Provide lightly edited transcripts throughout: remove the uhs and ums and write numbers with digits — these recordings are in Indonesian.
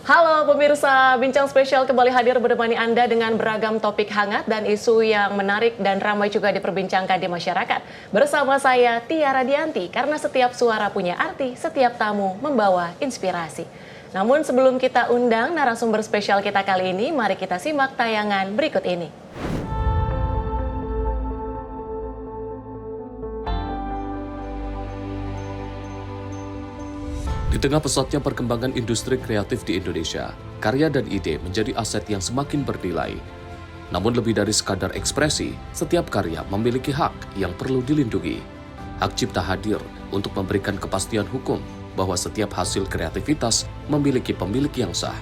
Halo pemirsa, Bincang Spesial kembali hadir menemani Anda dengan beragam topik hangat dan isu yang menarik dan ramai juga diperbincangkan di masyarakat. Bersama saya Tiara Dianti, karena setiap suara punya arti, setiap tamu membawa inspirasi. Namun sebelum kita undang narasumber spesial kita kali ini, mari kita simak tayangan berikut ini. Di tengah pesatnya perkembangan industri kreatif di Indonesia, karya dan ide menjadi aset yang semakin bernilai. Namun lebih dari sekadar ekspresi, setiap karya memiliki hak yang perlu dilindungi. Hak cipta hadir untuk memberikan kepastian hukum bahwa setiap hasil kreativitas memiliki pemilik yang sah.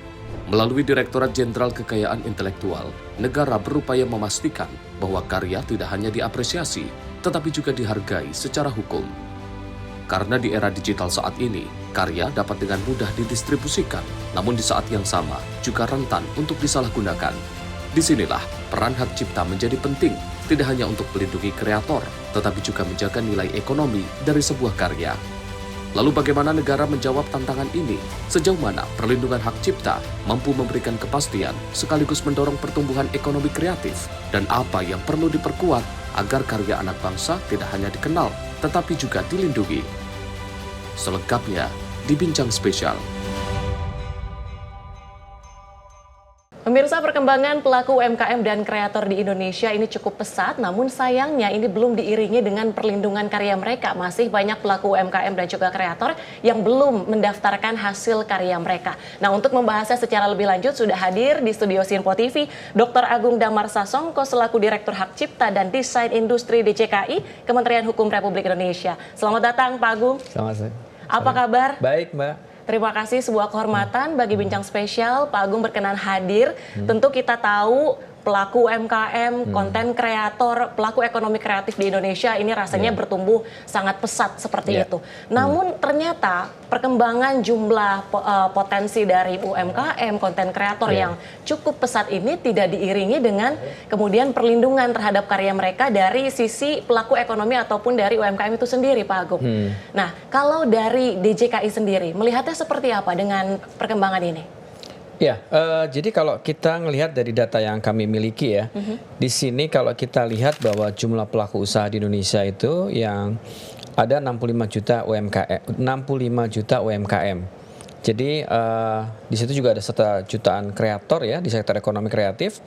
Melalui Direktorat Jenderal Kekayaan Intelektual, negara berupaya memastikan bahwa karya tidak hanya diapresiasi, tetapi juga dihargai secara hukum. Karena di era digital saat ini, karya dapat dengan mudah didistribusikan, namun di saat yang sama juga rentan untuk disalahgunakan. Disinilah peran hak cipta menjadi penting, tidak hanya untuk melindungi kreator, tetapi juga menjaga nilai ekonomi dari sebuah karya. Lalu bagaimana negara menjawab tantangan ini? Sejauh mana perlindungan hak cipta mampu memberikan kepastian sekaligus mendorong pertumbuhan ekonomi kreatif? Dan apa yang perlu diperkuat agar karya anak bangsa tidak hanya dikenal, tetapi juga dilindungi? Selengkapnya di Bincang Spesial. Pemirsa, perkembangan pelaku UMKM dan kreator di Indonesia ini cukup pesat, namun sayangnya ini belum diiringi dengan perlindungan karya mereka. Masih banyak pelaku UMKM dan juga kreator yang belum mendaftarkan hasil karya mereka. Nah, untuk membahasnya secara lebih lanjut sudah hadir di studio Sinpo TV Dr. Agung Damarsa Songko selaku Direktur Hak Cipta dan Desain Industri DJKI Kementerian Hukum Republik Indonesia. Selamat datang Pak Agung. Selamat siang. Apa kabar? Baik, Mbak. Terima kasih, sebuah kehormatan bagi Bincang Spesial. Pak Agung berkenan hadir. Tentu kita tahu pelaku UMKM, konten kreator, pelaku ekonomi kreatif di Indonesia ini rasanya bertumbuh sangat pesat seperti itu. Namun ternyata perkembangan jumlah potensi dari UMKM, konten kreator yang cukup pesat ini tidak diiringi dengan kemudian perlindungan terhadap karya mereka dari sisi pelaku ekonomi ataupun dari UMKM itu sendiri, Pak Agung. Nah, kalau dari DJKI sendiri, melihatnya seperti apa dengan perkembangan ini? Ya, jadi kalau kita melihat dari data yang kami miliki ya, di sini kalau kita lihat bahwa jumlah pelaku usaha di Indonesia itu yang ada 65 juta UMKM. Jadi di situ juga ada 1 jutaan kreator ya di sektor ekonomi kreatif,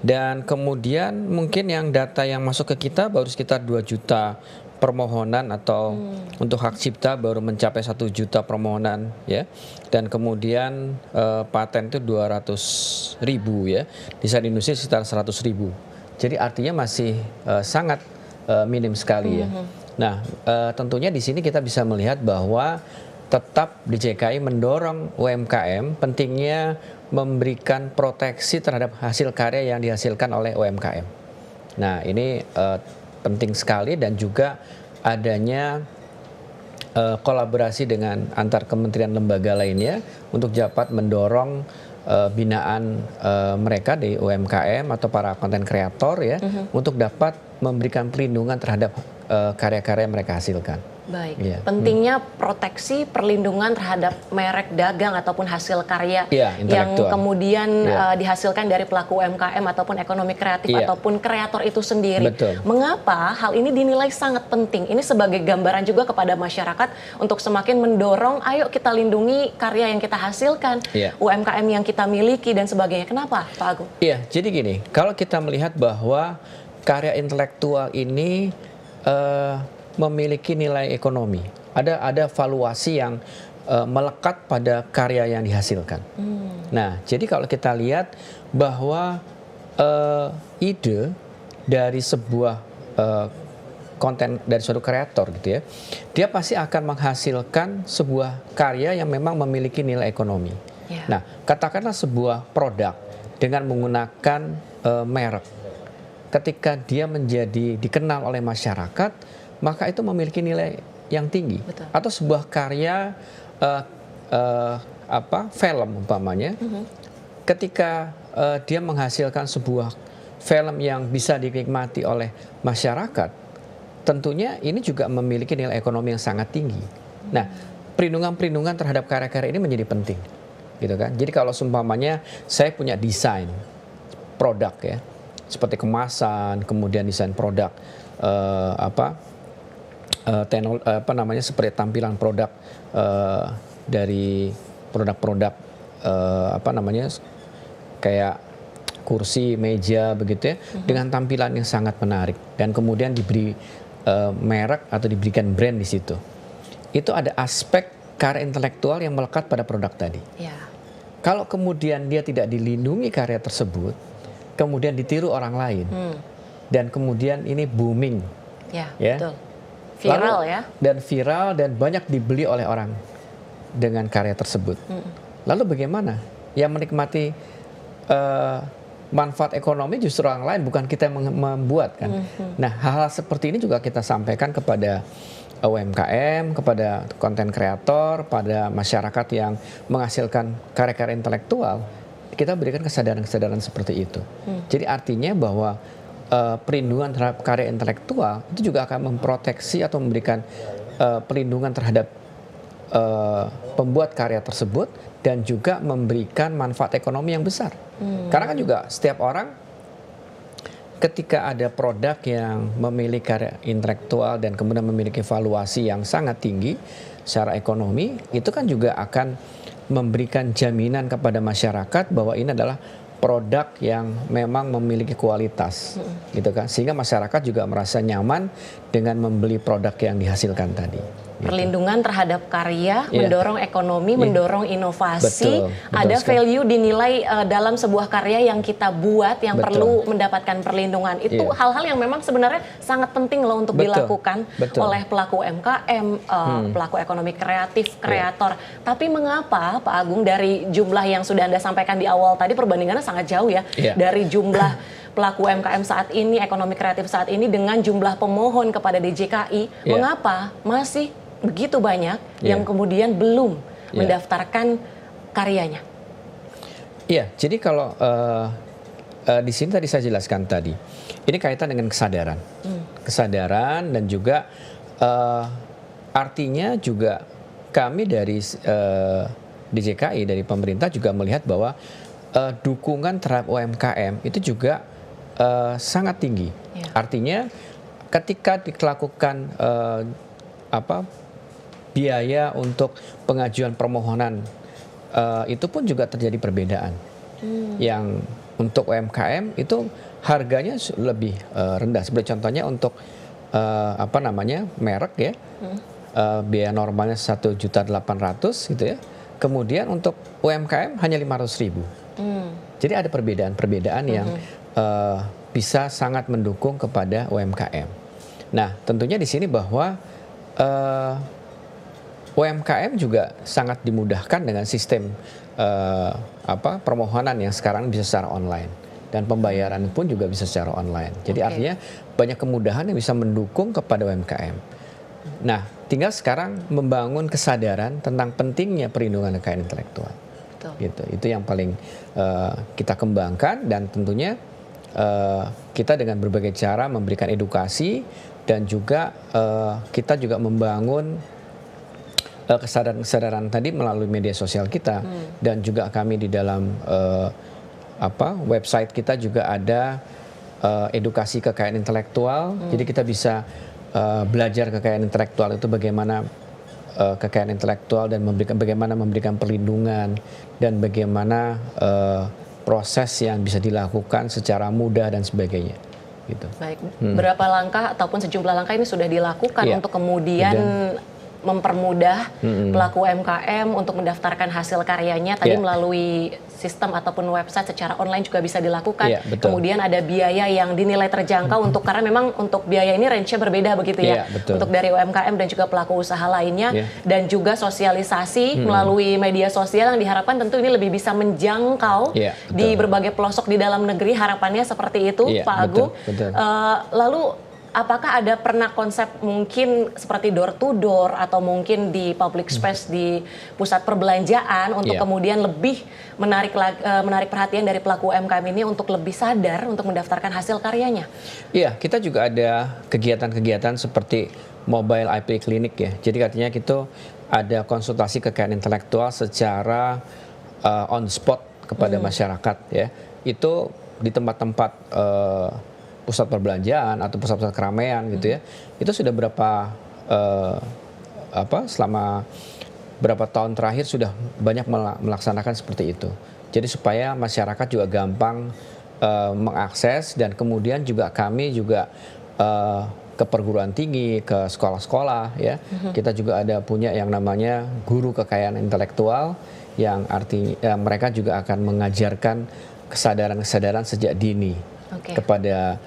dan kemudian mungkin yang data yang masuk ke kita baru sekitar 2 juta permohonan atau untuk hak cipta baru mencapai 1 juta permohonan ya, dan kemudian paten itu 200.000 ya, desain industri sekitar 100.000. Jadi artinya masih sangat minim sekali ya. Nah, tentunya di sini kita bisa melihat bahwa tetap DJKI mendorong UMKM pentingnya memberikan proteksi terhadap hasil karya yang dihasilkan oleh UMKM. Nah, ini penting sekali, dan juga adanya kolaborasi dengan antar kementerian lembaga lainnya untuk dapat mendorong binaan mereka di UMKM atau para konten kreator ya, untuk dapat memberikan perlindungan terhadap karya-karya yang mereka hasilkan. Baik, pentingnya proteksi perlindungan terhadap merek dagang ataupun hasil karya yang kemudian dihasilkan dari pelaku UMKM ataupun ekonomi kreatif ataupun kreator itu sendiri. Betul. Mengapa hal ini dinilai sangat penting? Ini sebagai gambaran juga kepada masyarakat untuk semakin mendorong, ayo kita lindungi karya yang kita hasilkan, UMKM yang kita miliki dan sebagainya. Kenapa, Pak Agung? Iya, jadi gini, kalau kita melihat bahwa karya intelektual ini memiliki nilai ekonomi. Ada valuasi yang melekat pada karya yang dihasilkan. Nah, jadi kalau kita lihat bahwa ide dari sebuah konten dari suatu kreator gitu ya, dia pasti akan menghasilkan sebuah karya yang memang memiliki nilai ekonomi. Nah, katakanlah sebuah produk dengan menggunakan merek, ketika dia menjadi dikenal oleh masyarakat, maka itu memiliki nilai yang tinggi. Betul. Atau sebuah karya film umpamanya, ketika dia menghasilkan sebuah film yang bisa dinikmati oleh masyarakat, tentunya ini juga memiliki nilai ekonomi yang sangat tinggi. Nah, perlindungan terhadap karya-karya ini menjadi penting. gitu kan. Jadi kalau seumpamanya saya punya desain produk ya, seperti kemasan, kemudian desain produk seperti tampilan produk dari produk-produk kayak kursi, meja begitu ya, dengan tampilan yang sangat menarik dan kemudian diberi merek atau diberikan brand di situ. Itu ada aspek karya intelektual yang melekat pada produk tadi. Ya. Kalau kemudian dia tidak dilindungi karya tersebut, kemudian ditiru orang lain, dan kemudian ini booming, Ya, ya, betul. Viral ya. Dan viral dan banyak dibeli oleh orang dengan karya tersebut. Lalu bagaimana? Yang menikmati manfaat ekonomi justru orang lain, bukan kita yang membuat kan. Nah, hal-hal seperti ini juga kita sampaikan kepada UMKM, kepada konten kreator, pada masyarakat yang menghasilkan karya-karya intelektual, kita berikan kesadaran-kesadaran seperti itu. Jadi artinya bahwa perlindungan terhadap karya intelektual itu juga akan memproteksi atau memberikan perlindungan terhadap pembuat karya tersebut dan juga memberikan manfaat ekonomi yang besar. Karena kan juga setiap orang ketika ada produk yang memiliki karya intelektual dan kemudian memiliki valuasi yang sangat tinggi secara ekonomi, itu kan juga akan memberikan jaminan kepada masyarakat bahwa ini adalah produk yang memang memiliki kualitas, gitu kan, sehingga masyarakat juga merasa nyaman dengan membeli produk yang dihasilkan tadi. Perlindungan terhadap karya, mendorong ekonomi, mendorong inovasi, Betul ada sekali. value dinilai dalam sebuah karya yang kita buat yang perlu mendapatkan perlindungan. Itu hal-hal yang memang sebenarnya sangat penting loh untuk dilakukan oleh pelaku UMKM, pelaku ekonomi kreatif, kreator. Tapi mengapa Pak Agung, dari jumlah yang sudah Anda sampaikan di awal tadi perbandingannya sangat jauh ya, dari jumlah pelaku UMKM saat ini, ekonomi kreatif saat ini dengan jumlah pemohon kepada DJKI, mengapa masih begitu banyak yang kemudian belum mendaftarkan karyanya? Iya, jadi kalau di sini tadi saya jelaskan tadi, ini kaitan dengan kesadaran, kesadaran dan juga artinya juga kami dari DJKI, dari pemerintah juga melihat bahwa dukungan terhadap UMKM itu juga sangat tinggi. Artinya ketika dilakukan biaya untuk pengajuan permohonan itu pun juga terjadi perbedaan. Yang untuk UMKM itu harganya lebih rendah. Seperti contohnya untuk merek ya, biaya normalnya 1.800.000 gitu ya. Kemudian untuk UMKM hanya 500.000. Jadi ada perbedaan-perbedaan yang bisa sangat mendukung kepada UMKM. Nah, tentunya di sini bahwa UMKM juga sangat dimudahkan dengan sistem permohonan yang sekarang bisa secara online dan pembayaran pun juga bisa secara online. Jadi artinya banyak kemudahan yang bisa mendukung kepada UMKM. Nah, tinggal sekarang membangun kesadaran tentang pentingnya perlindungan kekayaan intelektual. Gitu. Itu yang paling kita kembangkan dan tentunya kita dengan berbagai cara memberikan edukasi dan juga kita juga membangun kesadaran tadi melalui media sosial kita dan juga kami di dalam website kita juga ada edukasi kekayaan intelektual. Jadi kita bisa belajar kekayaan intelektual itu bagaimana kekayaan intelektual dan bagaimana memberikan perlindungan dan bagaimana proses yang bisa dilakukan secara mudah dan sebagainya. Gitu. Baik, berapa langkah ataupun sejumlah langkah ini sudah dilakukan untuk kemudian mempermudah pelaku UMKM untuk mendaftarkan hasil karyanya tadi melalui sistem ataupun website secara online juga bisa dilakukan. Kemudian ada biaya yang dinilai terjangkau untuk, karena memang untuk biaya ini range-nya berbeda begitu ya. Untuk dari UMKM dan juga pelaku usaha lainnya dan juga sosialisasi melalui media sosial yang diharapkan tentu ini lebih bisa menjangkau di berbagai pelosok di dalam negeri, harapannya seperti itu Pak Agung. Lalu apakah ada pernah konsep mungkin seperti door to door atau mungkin di public space di pusat perbelanjaan untuk kemudian lebih menarik perhatian dari pelaku UMKM ini untuk lebih sadar untuk mendaftarkan hasil karyanya? Iya, kita juga ada kegiatan-kegiatan seperti mobile IP clinic ya. Jadi artinya kita ada konsultasi kekayaan intelektual secara on the spot kepada masyarakat ya. Itu di tempat-tempat pusat perbelanjaan atau pusat-pusat keramaian gitu ya. Itu sudah selama berapa tahun terakhir sudah banyak melaksanakan seperti itu. Jadi supaya masyarakat juga gampang mengakses, dan kemudian juga kami juga ke perguruan tinggi, ke sekolah-sekolah ya. Kita juga ada punya yang namanya guru kekayaan intelektual, yang artinya mereka juga akan mengajarkan kesadaran-kesadaran sejak dini kepada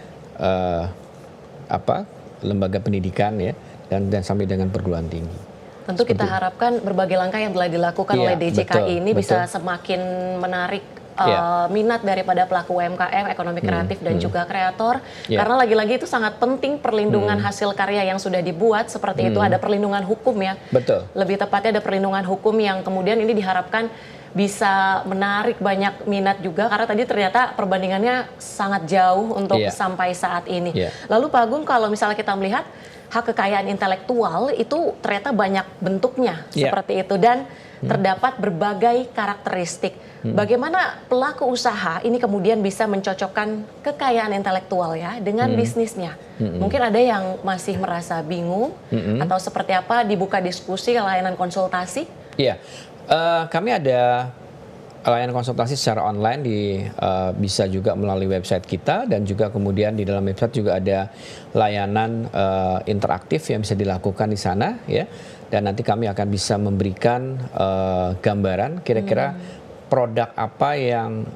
lembaga pendidikan ya, dan sampai dengan perguruan tinggi. Tentu kita harapkan berbagai langkah yang telah dilakukan oleh DJKI ini bisa semakin menarik minat daripada pelaku UMKM, ekonomi kreatif dan juga kreator. Karena lagi-lagi itu sangat penting perlindungan hasil karya yang sudah dibuat seperti itu, ada perlindungan hukum ya. Betul. Lebih tepatnya ada perlindungan hukum yang kemudian ini diharapkan bisa menarik banyak minat juga, karena tadi ternyata perbandingannya sangat jauh untuk sampai saat ini. Lalu Pak Agung, kalau misalnya kita melihat hak kekayaan intelektual itu ternyata banyak bentuknya seperti itu, dan terdapat berbagai karakteristik. Bagaimana pelaku usaha ini kemudian bisa mencocokkan kekayaan intelektual ya dengan bisnisnya? Mungkin ada yang masih merasa bingung atau seperti apa, dibuka diskusi, layanan konsultasi? Iya, kami ada layanan konsultasi secara online bisa juga melalui website kita, dan juga kemudian di dalam website juga ada layanan interaktif yang bisa dilakukan di sana ya, dan nanti kami akan bisa memberikan gambaran kira-kira produk apa yang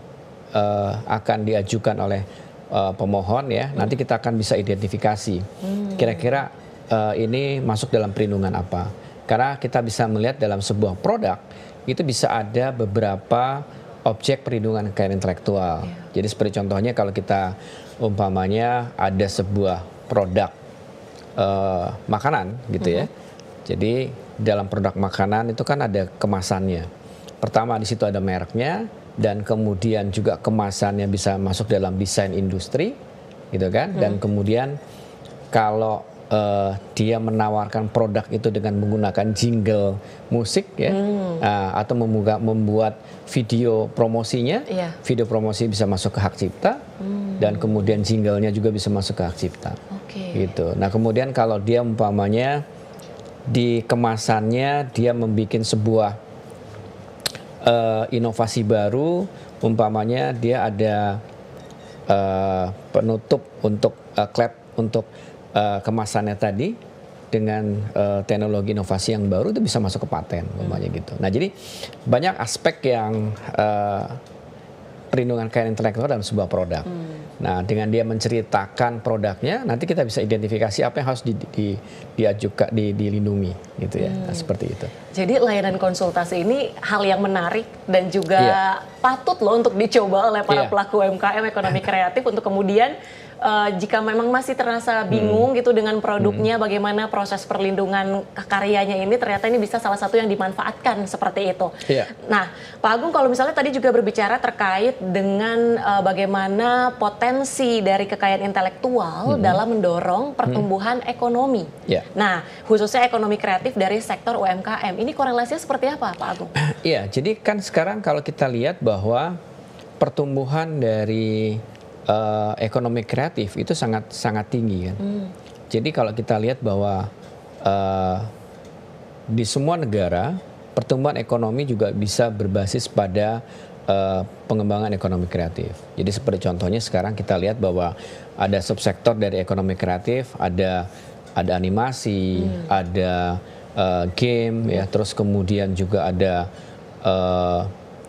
akan diajukan oleh pemohon ya. Nanti kita akan bisa identifikasi kira-kira ini masuk dalam perlindungan apa, karena kita bisa melihat dalam sebuah produk itu bisa ada beberapa objek perlindungan kekayaan intelektual. Jadi seperti contohnya kalau kita umpamanya ada sebuah produk makanan gitu ya. Jadi dalam produk makanan itu kan ada kemasannya. Pertama di situ ada mereknya, dan kemudian juga kemasannya bisa masuk dalam desain industri gitu kan. Dan kemudian kalau dia menawarkan produk itu dengan menggunakan jingle musik ya, atau membuat video promosinya, video promosi bisa masuk ke hak cipta, dan kemudian jinglenya juga bisa masuk ke hak cipta. Gitu. Nah kemudian kalau dia umpamanya di kemasannya dia membuat sebuah inovasi baru, umpamanya dia ada penutup untuk klep untuk kemasannya tadi dengan teknologi inovasi yang baru, itu bisa masuk ke paten umpamanya gitu. Nah jadi banyak aspek yang perlindungan kekayaan intelektual dalam sebuah produk. Nah dengan dia menceritakan produknya, nanti kita bisa identifikasi apa yang harus diajukan, dilindungi gitu ya. Nah, seperti itu. Jadi layanan konsultasi ini hal yang menarik dan juga patut loh untuk dicoba oleh para pelaku UMKM ekonomi kreatif, untuk kemudian jika memang masih terasa bingung gitu dengan produknya, bagaimana proses perlindungan karyanya ini, ternyata ini bisa salah satu yang dimanfaatkan seperti itu. Nah, Pak Agung, kalau misalnya tadi juga berbicara terkait dengan bagaimana potensi dari kekayaan intelektual dalam mendorong pertumbuhan ekonomi. Nah, khususnya ekonomi kreatif dari sektor UMKM, ini korelasinya seperti apa, Pak Agung? Iya, jadi kan sekarang kalau kita lihat bahwa pertumbuhan dari ekonomi kreatif itu sangat tinggi kan. Jadi kalau kita lihat bahwa di semua negara pertumbuhan ekonomi juga bisa berbasis pada pengembangan ekonomi kreatif. Jadi seperti contohnya sekarang kita lihat bahwa ada subsektor dari ekonomi kreatif, ada animasi, ada game ya, terus kemudian juga ada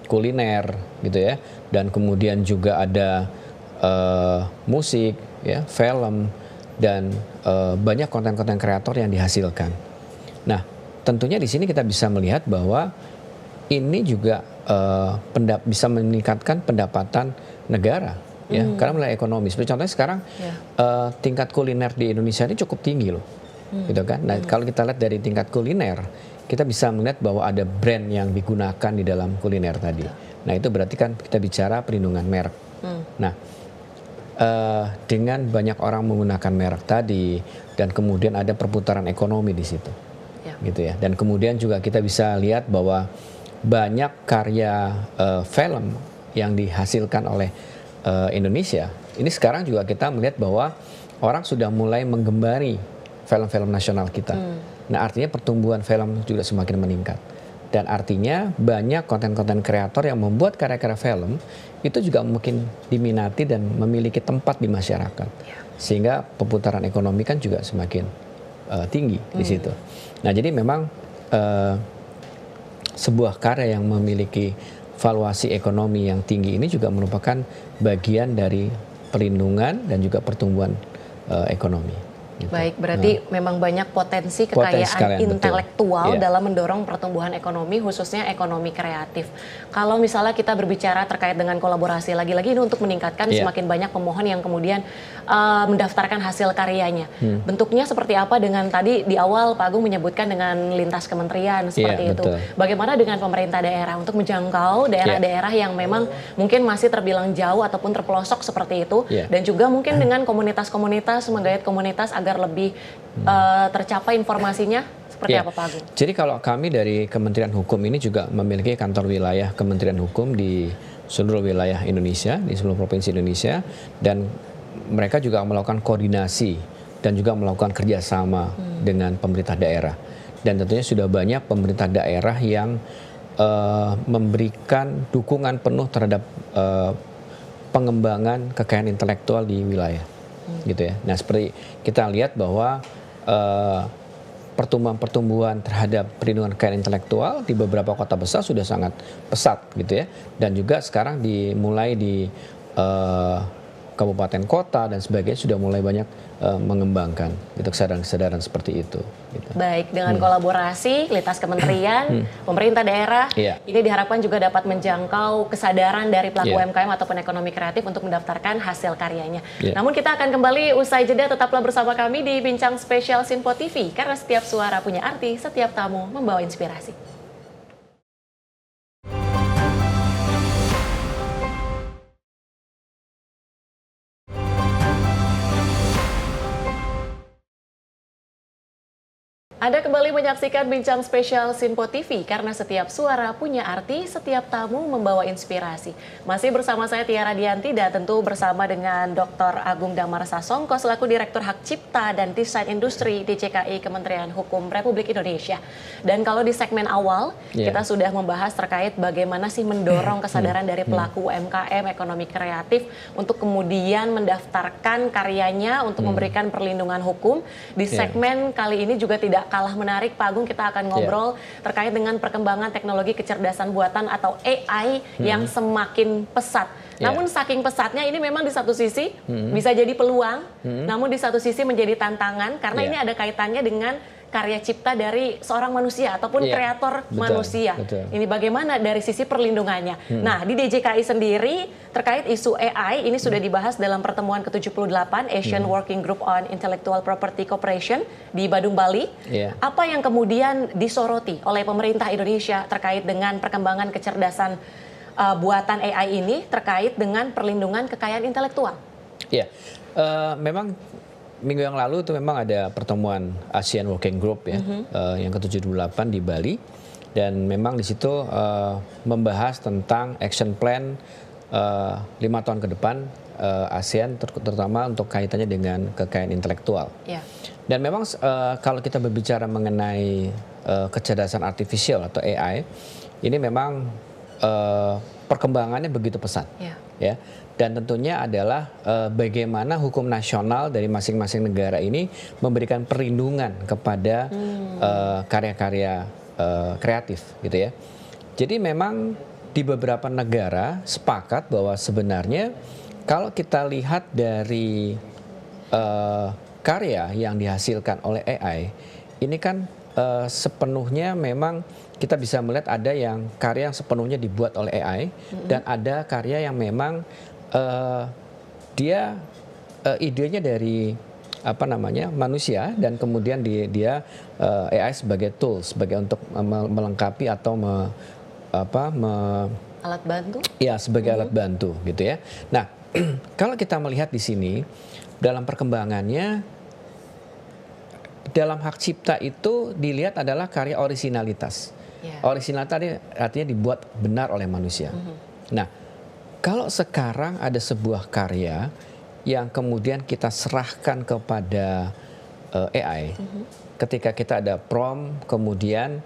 kuliner gitu ya, dan kemudian juga ada musik, ya, film, dan banyak konten-konten kreator yang dihasilkan. Nah, tentunya di sini kita bisa melihat bahwa ini juga bisa meningkatkan pendapatan negara, ya, karena mulai ekonomi. Seperti contohnya sekarang tingkat kuliner di Indonesia ini cukup tinggi loh, gitu kan. Nah, kalau kita lihat dari tingkat kuliner, kita bisa melihat bahwa ada brand yang digunakan di dalam kuliner tadi. Nah, itu berarti kan kita bicara perlindungan merek. Nah, dengan banyak orang menggunakan merek tadi, dan kemudian ada perputaran ekonomi di situ, gitu ya. Dan kemudian juga kita bisa lihat bahwa banyak karya film yang dihasilkan oleh Indonesia. Ini sekarang juga kita melihat bahwa orang sudah mulai menggembari film-film nasional kita. Nah, artinya pertumbuhan film juga semakin meningkat. Dan artinya banyak konten-konten kreator yang membuat karya-karya film itu juga mungkin diminati dan memiliki tempat di masyarakat. Sehingga perputaran ekonomi kan juga semakin tinggi di situ. Nah, jadi memang sebuah karya yang memiliki valuasi ekonomi yang tinggi ini juga merupakan bagian dari perlindungan dan juga pertumbuhan ekonomi. Gitu. Baik, berarti memang banyak potensi kekayaan intelektual dalam mendorong pertumbuhan ekonomi, khususnya ekonomi kreatif. Kalau misalnya kita berbicara terkait dengan kolaborasi, lagi-lagi ini untuk meningkatkan semakin banyak pemohon yang kemudian mendaftarkan hasil karyanya. Bentuknya seperti apa dengan tadi di awal Pak Agung menyebutkan dengan lintas kementerian seperti itu. Betul. Bagaimana dengan pemerintah daerah untuk menjangkau daerah-daerah yang memang mungkin masih terbilang jauh ataupun terpelosok seperti itu, dan juga mungkin dengan komunitas-komunitas, menggait komunitas agar lebih tercapai informasinya seperti apa Pak Agung? Jadi kalau kami dari Kementerian Hukum ini juga memiliki kantor wilayah Kementerian Hukum di seluruh wilayah Indonesia, di seluruh provinsi Indonesia, dan mereka juga melakukan koordinasi dan juga melakukan kerjasama dengan pemerintah daerah. Dan tentunya sudah banyak pemerintah daerah yang memberikan dukungan penuh terhadap pengembangan kekayaan intelektual di wilayah. Gitu ya. Nah, seperti kita lihat bahwa pertumbuhan terhadap perlindungan kekayaan intelektual di beberapa kota besar sudah sangat pesat gitu ya. Dan juga sekarang dimulai di kabupaten kota dan sebagainya sudah mulai banyak mengembangkan gitu, kesadaran-kesadaran seperti itu. Gitu. Baik, dengan kolaborasi lintas kementerian, pemerintah daerah, ini diharapkan juga dapat menjangkau kesadaran dari pelaku UMKM ataupun ekonomi kreatif untuk mendaftarkan hasil karyanya. Namun kita akan kembali usai jeda, tetaplah bersama kami di Bincang Spesial Sinpo TV, karena setiap suara punya arti, setiap tamu membawa inspirasi. Anda kembali menyaksikan Bincang Spesial Sinpo TV, karena setiap suara punya arti, setiap tamu membawa inspirasi. Masih bersama saya Tiara Dianti dan tentu bersama dengan Dr. Agung Damar Sasongko selaku Direktur Hak Cipta dan Desain Industri DJKI Kementerian Hukum Republik Indonesia. Dan kalau di segmen awal kita sudah membahas terkait bagaimana sih mendorong kesadaran dari pelaku UMKM ekonomi kreatif untuk kemudian mendaftarkan karyanya untuk memberikan perlindungan hukum. Di segmen kali ini juga tidak kalah menarik Pak Agung, kita akan ngobrol terkait dengan perkembangan teknologi kecerdasan buatan atau AI yang semakin pesat. Namun saking pesatnya ini memang di satu sisi bisa jadi peluang, namun di satu sisi menjadi tantangan karena ini ada kaitannya dengan karya cipta dari seorang manusia ataupun kreator manusia. Ini bagaimana dari sisi perlindungannya. Nah, di DJKI sendiri terkait isu AI ini sudah dibahas dalam pertemuan ke-78 Asian Working Group on Intellectual Property Cooperation di Badung, Bali. Apa yang kemudian disoroti oleh pemerintah Indonesia terkait dengan perkembangan kecerdasan buatan AI ini terkait dengan perlindungan kekayaan intelektual? Memang minggu yang lalu itu memang ada pertemuan ASEAN Working Group ya, yang ke-78 di Bali, dan memang di situ membahas tentang action plan 5 tahun ke depan ASEAN, terutama untuk kaitannya dengan kekayaan intelektual. Dan memang kalau kita berbicara mengenai kecerdasan artifisial atau AI, ini memang perkembangannya begitu pesat, ya. Dan tentunya adalah bagaimana hukum nasional dari masing-masing negara ini memberikan perlindungan kepada karya-karya kreatif, gitu ya. Jadi memang di beberapa negara sepakat bahwa sebenarnya kalau kita lihat dari karya yang dihasilkan oleh AI, ini kan sepenuhnya memang kita bisa melihat ada yang karya yang sepenuhnya dibuat oleh AI dan ada karya yang memang dia idenya dari manusia, dan kemudian dia AI sebagai tools, sebagai untuk melengkapi atau alat bantu? Ya, sebagai alat bantu gitu ya. Nah, kalau kita melihat di sini dalam perkembangannya, dalam hak cipta itu dilihat adalah karya orisinalitas. Yeah. Original tadi artinya dibuat benar oleh manusia. Nah, kalau sekarang ada sebuah karya yang kemudian kita serahkan kepada AI, ketika kita ada prompt, kemudian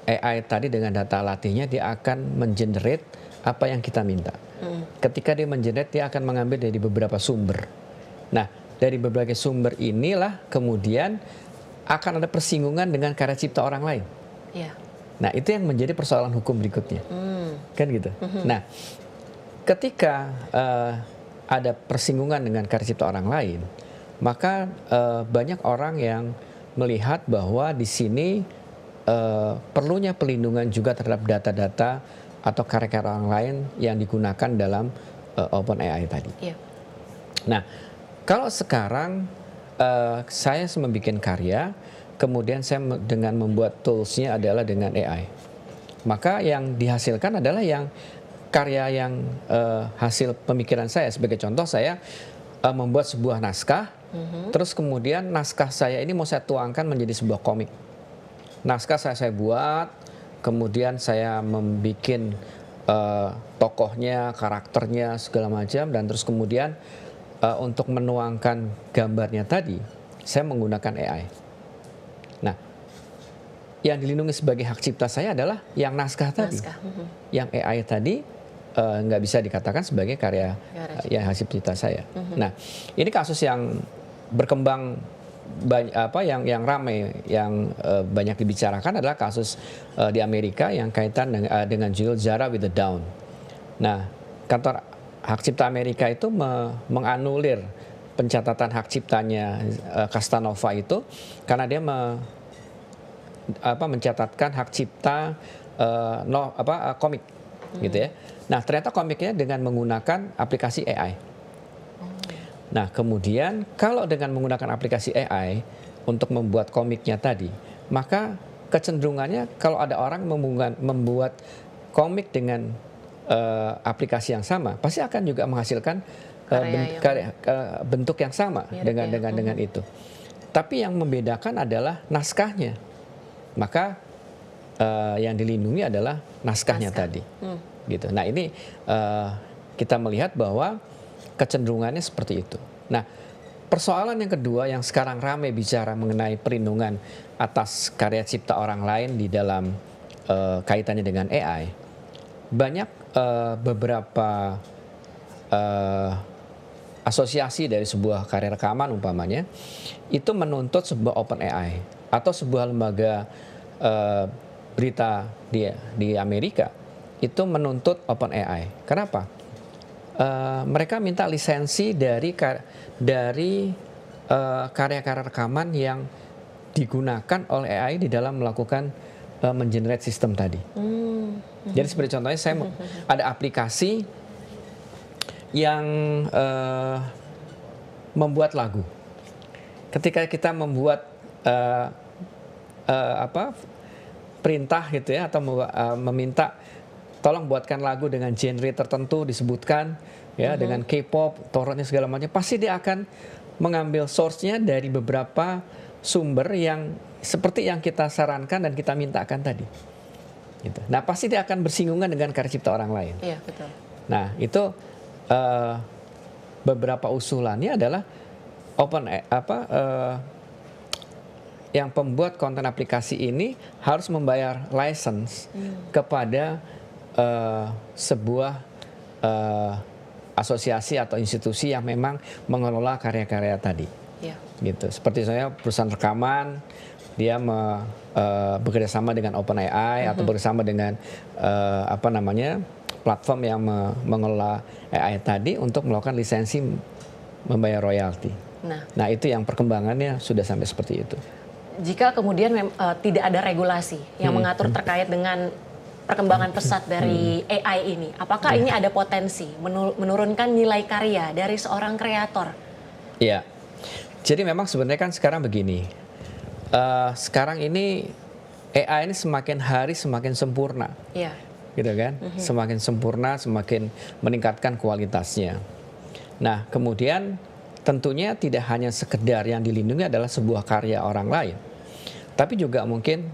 AI tadi dengan data latihnya dia akan mengenerate apa yang kita minta. Ketika dia mengenerate, dia akan mengambil dari beberapa sumber. Nah, dari berbagai sumber inilah kemudian akan ada persinggungan dengan karya cipta orang lain. Yeah. Nah, itu yang menjadi persoalan hukum berikutnya. Kan gitu. Nah, ketika ada persinggungan dengan karya cipta orang lain, maka banyak orang yang melihat bahwa di sini perlunya pelindungan juga terhadap data-data atau karya-karya orang lain yang digunakan dalam OpenAI tadi. Yeah. Nah, kalau sekarang saya membuat karya, kemudian saya dengan membuat toolsnya adalah dengan AI, maka yang dihasilkan adalah yang karya yang hasil pemikiran saya. Sebagai contoh, saya membuat sebuah naskah, terus kemudian naskah saya ini mau saya tuangkan menjadi sebuah komik. Naskah saya buat, kemudian saya membuat tokohnya, karakternya, segala macam, dan terus kemudian untuk menuangkan gambarnya tadi, saya menggunakan AI. Nah, yang dilindungi sebagai hak cipta saya adalah yang naskah tadi. Yang AI tadi nggak bisa dikatakan sebagai karya yang hasil cipta saya. Nah, ini kasus yang berkembang yang ramai, yang banyak dibicarakan adalah kasus di Amerika yang kaitan dengan judul Zara with the Down. Nah, kantor hak cipta Amerika itu menganulir pencatatan hak ciptanya Castanova itu karena dia mencatatkan hak cipta komik, gitu ya. Nah, ternyata komiknya dengan menggunakan aplikasi AI. Nah, kemudian kalau dengan menggunakan aplikasi AI untuk membuat komiknya tadi, maka kecenderungannya kalau ada orang membuat komik dengan aplikasi yang sama, pasti akan juga menghasilkan bentuk yang sama dengan itu. Tapi yang membedakan adalah naskahnya. Maka yang dilindungi adalah naskahnya tadi. Gitu. Nah, ini kita melihat bahwa kecenderungannya seperti itu. Nah, persoalan yang kedua yang sekarang ramai bicara mengenai perlindungan atas karya cipta orang lain di dalam kaitannya dengan AI. Banyak beberapa asosiasi dari sebuah karya rekaman umpamanya itu menuntut sebuah OpenAI atau sebuah lembaga berita di Amerika itu menuntut OpenAI. Kenapa? Mereka minta lisensi dari karya-karya rekaman yang digunakan oleh AI di dalam melakukan mengenerate sistem tadi. Jadi seperti contohnya saya ada aplikasi yang membuat lagu. Ketika kita membuat perintah gitu ya, atau meminta tolong buatkan lagu dengan genre tertentu disebutkan ya, dengan K-pop, torrentnya segala macam, pasti dia akan mengambil source-nya dari beberapa sumber yang seperti yang kita sarankan dan kita mintakan tadi. Gitu. Nah, pasti dia akan bersinggungan dengan karya cipta orang lain. Iya, betul. Nah, itu beberapa usulannya adalah yang pembuat konten aplikasi ini harus membayar license kepada sebuah asosiasi atau institusi yang memang mengelola karya-karya tadi. Yeah. Gitu. Seperti saya perusahaan rekaman, dia bekerja sama dengan OpenAI atau bersama dengan platform yang mengelola AI tadi untuk melakukan lisensi membayar royalti. Nah, itu yang perkembangannya sudah sampai seperti itu. Jika kemudian tidak ada regulasi yang mengatur terkait dengan perkembangan pesat dari AI ini, apakah ini ada potensi menurunkan nilai karya dari seorang kreator? Iya. Jadi memang sebenarnya kan sekarang begini. Sekarang ini AI ini semakin hari semakin sempurna. Iya. Gitu kan? Semakin sempurna, semakin meningkatkan kualitasnya. Nah, kemudian tentunya tidak hanya sekedar yang dilindungi adalah sebuah karya orang lain, tapi juga mungkin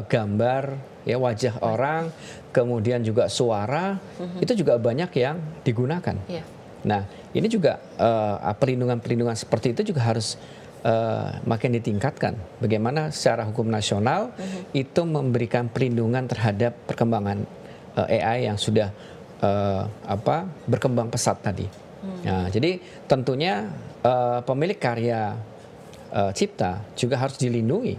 gambar, ya wajah orang, kemudian juga suara, itu juga banyak yang digunakan. Iya. Nah, ini juga perlindungan-perlindungan seperti itu juga harus makin ditingkatkan. Bagaimana secara hukum nasional itu memberikan perlindungan terhadap perkembangan AI yang sudah berkembang pesat tadi. Nah, jadi tentunya pemilik karya cipta juga harus dilindungi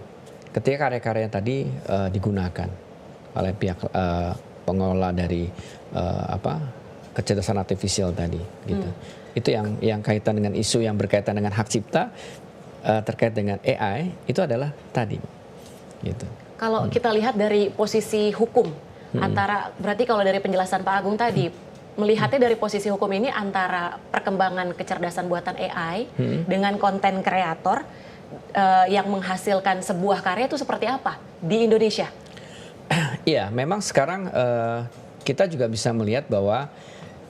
ketika karya-karya tadi digunakan oleh pihak pengelola dari kecerdasan artifisial tadi, gitu. Itu yang kaitan dengan isu yang berkaitan dengan hak cipta terkait dengan AI itu adalah tadi, gitu. Kalau kita lihat dari posisi hukum antara, berarti kalau dari penjelasan Pak Agung tadi, melihatnya dari posisi hukum ini antara perkembangan kecerdasan buatan AI dengan konten kreator yang menghasilkan sebuah karya itu seperti apa di Indonesia? Iya, memang sekarang kita juga bisa melihat bahwa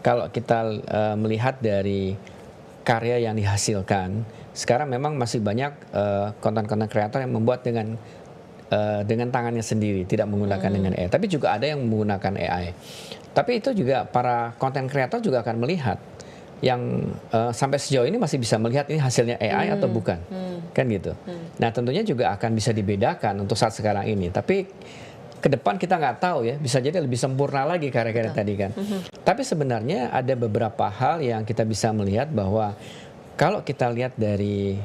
kalau kita melihat dari karya yang dihasilkan, sekarang memang masih banyak konten-konten kreator yang membuat dengan tangannya sendiri, tidak menggunakan dengan AI. Tapi juga ada yang menggunakan AI. Tapi itu juga para konten kreator juga akan melihat yang sampai sejauh ini masih bisa melihat ini hasilnya AI atau bukan, kan gitu. Nah, tentunya juga akan bisa dibedakan untuk saat sekarang ini. Tapi ke depan kita nggak tahu ya, bisa jadi lebih sempurna lagi karya-karya tadi kan. Tapi sebenarnya ada beberapa hal yang kita bisa melihat bahwa kalau kita lihat dari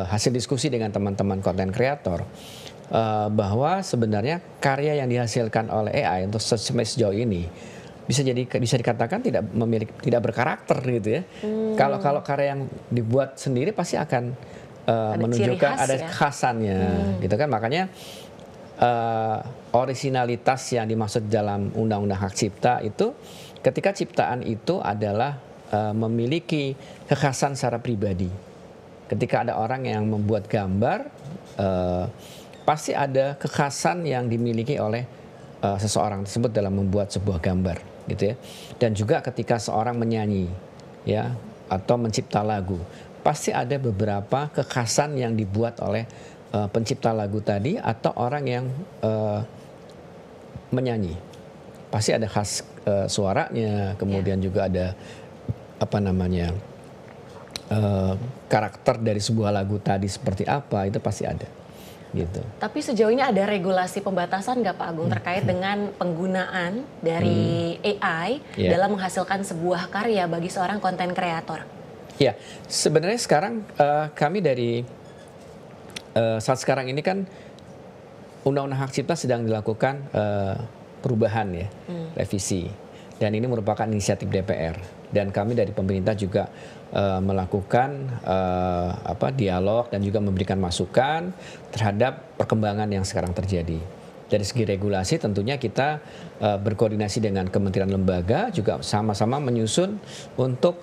hasil diskusi dengan teman-teman konten kreator, bahwa sebenarnya karya yang dihasilkan oleh AI untuk sejauh ini bisa dikatakan tidak berkarakter gitu ya. Kalau karya yang dibuat sendiri pasti akan menunjukkan ada kekhasannya, gitu kan. Makanya orisinalitas yang dimaksud dalam Undang-Undang Hak Cipta itu ketika ciptaan itu adalah memiliki kekhasan secara pribadi. Ketika ada orang yang membuat gambar, pasti ada kekhasan yang dimiliki oleh seseorang tersebut dalam membuat sebuah gambar, gitu ya. Dan juga ketika seorang menyanyi, ya, atau mencipta lagu, pasti ada beberapa kekhasan yang dibuat oleh pencipta lagu tadi atau orang yang menyanyi. Pasti ada khas suaranya, kemudian juga ada karakter dari sebuah lagu tadi seperti apa, itu pasti ada, gitu. Tapi sejauh ini ada regulasi pembatasan nggak Pak Agung terkait dengan penggunaan dari AI dalam menghasilkan sebuah karya bagi seorang konten kreator? Ya, sebenarnya sekarang kami dari saat sekarang ini kan Undang-Undang Hak Cipta sedang dilakukan perubahan ya, revisi, dan ini merupakan inisiatif DPR, dan kami dari pemerintah juga melakukan dialog dan juga memberikan masukan terhadap perkembangan yang sekarang terjadi. Dari segi regulasi tentunya kita berkoordinasi dengan kementerian lembaga juga sama-sama menyusun untuk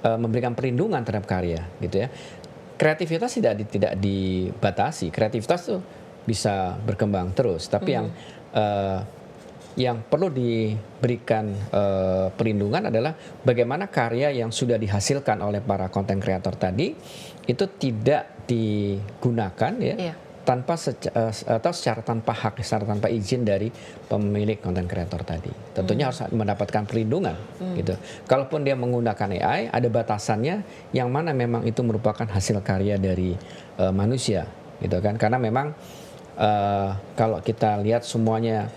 memberikan perlindungan terhadap karya, gitu ya. Kreativitas tidak dibatasi, kreativitas tuh bisa berkembang terus. Tapi yang perlu diberikan perlindungan adalah bagaimana karya yang sudah dihasilkan oleh para konten kreator tadi itu tidak digunakan ya secara tanpa hak, secara tanpa izin dari pemilik konten kreator tadi. Tentunya harus mendapatkan perlindungan, gitu. Kalaupun dia menggunakan AI, ada batasannya yang mana memang itu merupakan hasil karya dari manusia, gitu kan? Karena memang kalau kita lihat semuanya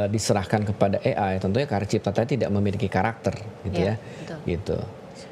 diserahkan kepada AI, tentunya karya cipta tadi tidak memiliki karakter, gitu ya, gitu.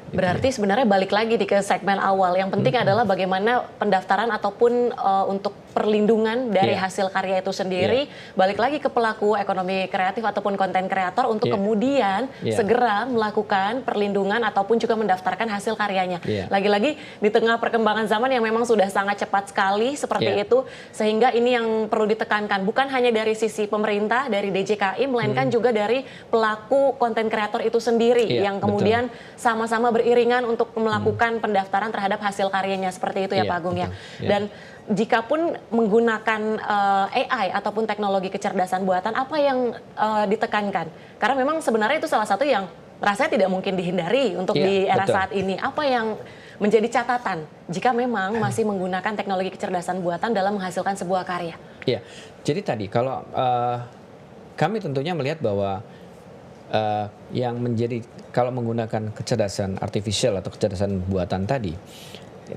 Berarti sebenarnya balik lagi ke segmen awal. Yang penting adalah bagaimana pendaftaran ataupun untuk perlindungan dari hasil karya itu sendiri. Balik lagi ke pelaku ekonomi kreatif ataupun konten kreator untuk kemudian segera melakukan perlindungan ataupun juga mendaftarkan hasil karyanya. Lagi-lagi di tengah perkembangan zaman yang memang sudah sangat cepat sekali seperti itu. Sehingga ini yang perlu ditekankan. Bukan hanya dari sisi pemerintah, dari DJKI, melainkan juga dari pelaku konten kreator itu sendiri. Yang kemudian sama-sama beriringan untuk melakukan pendaftaran terhadap hasil karyanya seperti itu ya Pak Agung ya. Dan jika pun menggunakan AI ataupun teknologi kecerdasan buatan, apa yang ditekankan? Karena memang sebenarnya itu salah satu yang rasanya tidak mungkin dihindari untuk Iya, di era betul. saat ini. Apa yang menjadi catatan jika memang masih menggunakan teknologi kecerdasan buatan dalam menghasilkan sebuah karya? Ya, jadi tadi kalau kami tentunya melihat bahwa yang menjadi kalau menggunakan kecerdasan artifisial atau kecerdasan buatan tadi,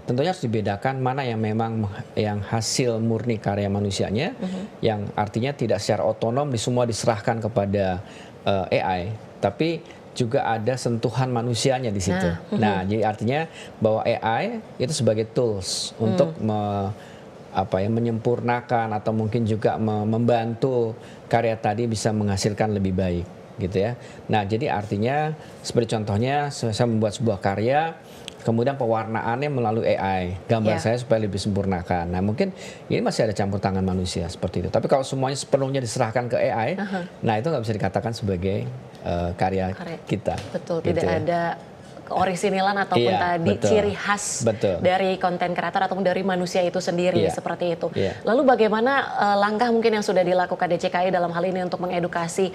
tentunya harus dibedakan mana yang memang yang hasil murni karya manusianya, yang artinya tidak secara otonom semua diserahkan kepada AI, tapi juga ada sentuhan manusianya di situ. Nah, jadi artinya bahwa AI itu sebagai tools untuk menyempurnakan atau mungkin juga membantu karya tadi bisa menghasilkan lebih baik, gitu ya. Nah, jadi artinya seperti contohnya saya membuat sebuah karya, kemudian pewarnaannya melalui AI, gambar saya supaya lebih sempurnakan. Nah, mungkin ini masih ada campur tangan manusia seperti itu. Tapi kalau semuanya sepenuhnya diserahkan ke AI, nah itu nggak bisa dikatakan sebagai karya kita. Betul, gitu tidak ya. ada keorisinalan ataupun Iya, tadi betul. ciri khas Betul. dari konten kreator ataupun dari manusia itu sendiri, Iya. seperti itu. Iya. Lalu bagaimana langkah mungkin yang sudah dilakukan DCKI dalam hal ini untuk mengedukasi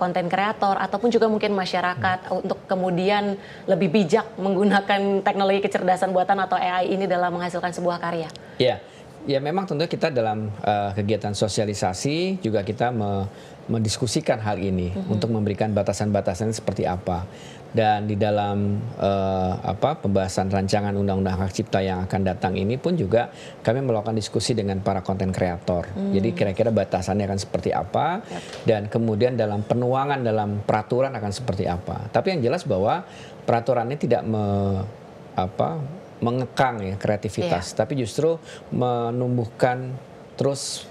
konten kreator ataupun juga mungkin masyarakat untuk kemudian lebih bijak menggunakan teknologi kecerdasan buatan atau AI ini dalam menghasilkan sebuah karya? Ya, ya memang tentunya kita dalam kegiatan sosialisasi juga kita mendiskusikan hal ini untuk memberikan batasan-batasan seperti apa. Dan di dalam pembahasan rancangan undang-undang hak cipta yang akan datang ini pun juga kami melakukan diskusi dengan para konten kreator. Jadi kira-kira batasannya akan seperti apa dan kemudian dalam penuangan dalam peraturan akan seperti apa. Tapi yang jelas bahwa peraturan ini tidak mengekang ya kreativitas, tapi justru menumbuhkan terus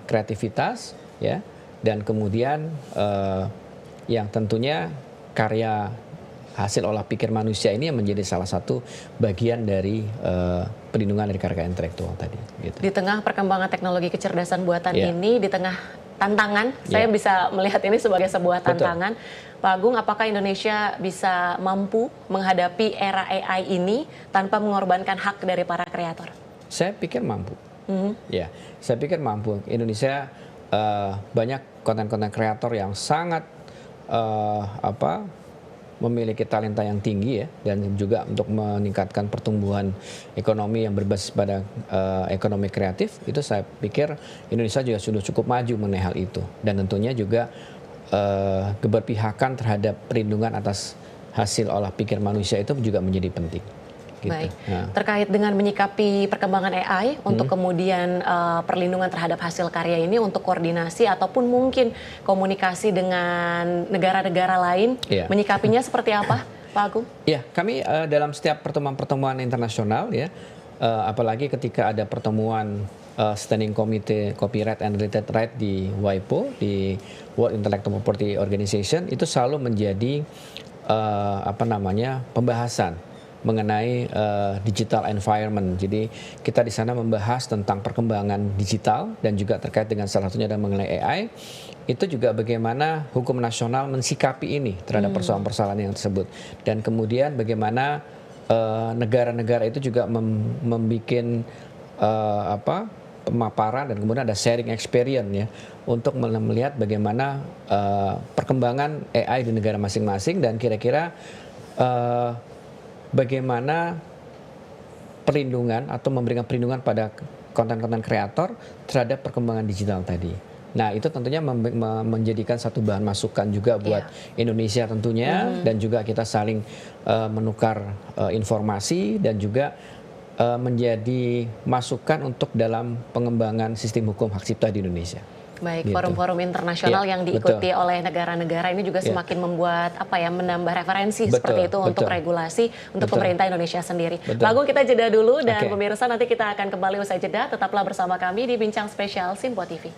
kreativitas ya, dan kemudian yang tentunya karya hasil olah pikir manusia ini yang menjadi salah satu bagian dari pelindungan dari karya intelektual tadi. Gitu. Di tengah perkembangan teknologi kecerdasan buatan Iya. ini, di tengah tantangan, saya bisa melihat ini sebagai sebuah tantangan. Pak Agung, apakah Indonesia bisa mampu menghadapi era AI ini tanpa mengorbankan hak dari para kreator? Saya pikir mampu. Ya, saya pikir mampu. Indonesia banyak konten-konten kreator yang sangat memiliki talenta yang tinggi ya, dan juga untuk meningkatkan pertumbuhan ekonomi yang berbasis pada ekonomi kreatif, itu saya pikir Indonesia juga sudah cukup maju mengenai hal itu, dan tentunya juga keberpihakan terhadap perlindungan atas hasil olah pikir manusia itu juga menjadi penting. Gitu. Baik, Nah. terkait dengan menyikapi perkembangan AI untuk kemudian perlindungan terhadap hasil karya ini untuk koordinasi ataupun mungkin komunikasi dengan negara-negara lain, Iya. menyikapinya seperti apa, Pak Agung? Ya, kami dalam setiap pertemuan-pertemuan internasional ya, apalagi ketika ada pertemuan Standing Committee Copyright and Related Right di WIPO, di World Intellectual Property Organization, itu selalu menjadi pembahasan mengenai digital environment. Jadi kita di sana membahas tentang perkembangan digital dan juga terkait dengan salah satunya adalah mengenai AI. Itu juga bagaimana hukum nasional mensikapi ini terhadap persoalan-persoalan yang tersebut, dan kemudian bagaimana negara-negara itu juga membuat pemaparan dan kemudian ada sharing experience ya untuk melihat bagaimana perkembangan AI di negara masing-masing dan kira-kira bagaimana perlindungan atau memberikan perlindungan pada konten-konten kreator terhadap perkembangan digital tadi. Nah, itu tentunya menjadikan satu bahan masukan juga buat Indonesia tentunya, dan juga kita saling menukar informasi dan juga menjadi masukan untuk dalam pengembangan sistem hukum hak cipta di Indonesia. Baik, Gitu. forum-forum internasional yang diikuti oleh negara-negara ini juga semakin membuat menambah referensi seperti itu untuk regulasi untuk pemerintah Indonesia sendiri. Pak Agung, kita jeda dulu dan pemirsa nanti kita akan kembali usai jeda. Tetaplah bersama kami di Bincang Spesial Simpo TV.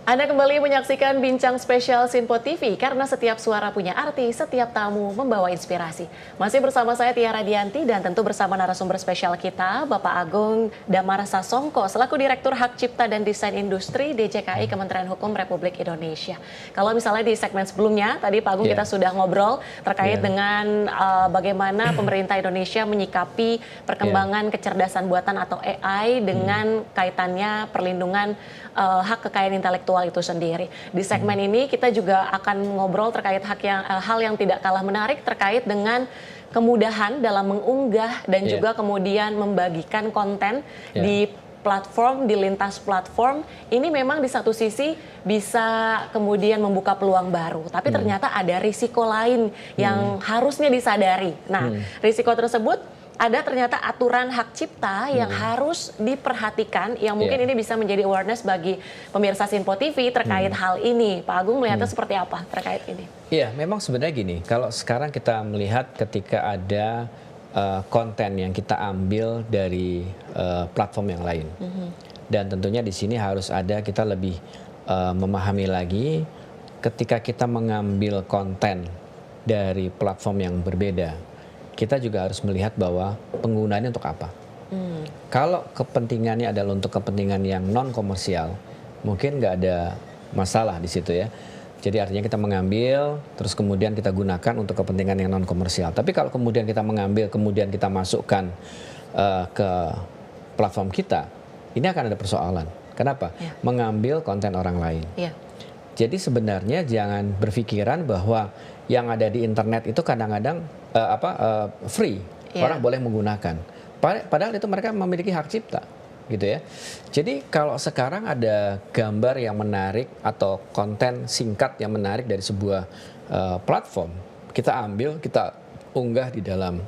Anda kembali menyaksikan Bincang Spesial Sinpo TV karena setiap suara punya arti, setiap tamu membawa inspirasi. Masih bersama saya Tia Radianti dan tentu bersama narasumber spesial kita, Bapak Agung Damar Sasongko selaku Direktur Hak Cipta dan Desain Industri DJKI Kementerian Hukum Republik Indonesia. Kalau misalnya di segmen sebelumnya, tadi Pak Agung kita sudah ngobrol terkait dengan bagaimana pemerintah Indonesia menyikapi perkembangan kecerdasan buatan atau AI dengan kaitannya perlindungan hak kekayaan intelektual itu sendiri. Di segmen ini kita juga akan ngobrol terkait hal yang tidak kalah menarik terkait dengan kemudahan dalam mengunggah dan juga kemudian membagikan konten di platform, di lintas platform. Ini memang di satu sisi bisa kemudian membuka peluang baru, tapi ternyata ada risiko lain yang harusnya disadari. Nah, risiko tersebut ada ternyata aturan hak cipta yang harus diperhatikan, yang mungkin ini bisa menjadi awareness bagi pemirsa Sinpo TV terkait hal ini. Pak Agung melihatnya seperti apa terkait ini? Iya, memang sebenarnya gini, kalau sekarang kita melihat ketika ada konten yang kita ambil dari platform yang lain, dan tentunya di sini harus ada kita lebih memahami lagi ketika kita mengambil konten dari platform yang berbeda. Kita juga harus melihat bahwa penggunaannya untuk apa. Kalau kepentingannya adalah untuk kepentingan yang non komersial, mungkin nggak ada masalah di situ ya. Jadi artinya kita mengambil, terus kemudian kita gunakan untuk kepentingan yang non komersial. Tapi kalau kemudian kita mengambil, kemudian kita masukkan ke platform kita, ini akan ada persoalan. Kenapa? Mengambil konten orang lain. Jadi sebenarnya jangan berpikiran bahwa yang ada di internet itu kadang-kadang free, orang boleh menggunakan. Padahal itu mereka memiliki hak cipta, gitu ya. Jadi kalau sekarang ada gambar yang menarik atau konten singkat yang menarik dari sebuah platform, kita ambil, kita unggah di dalam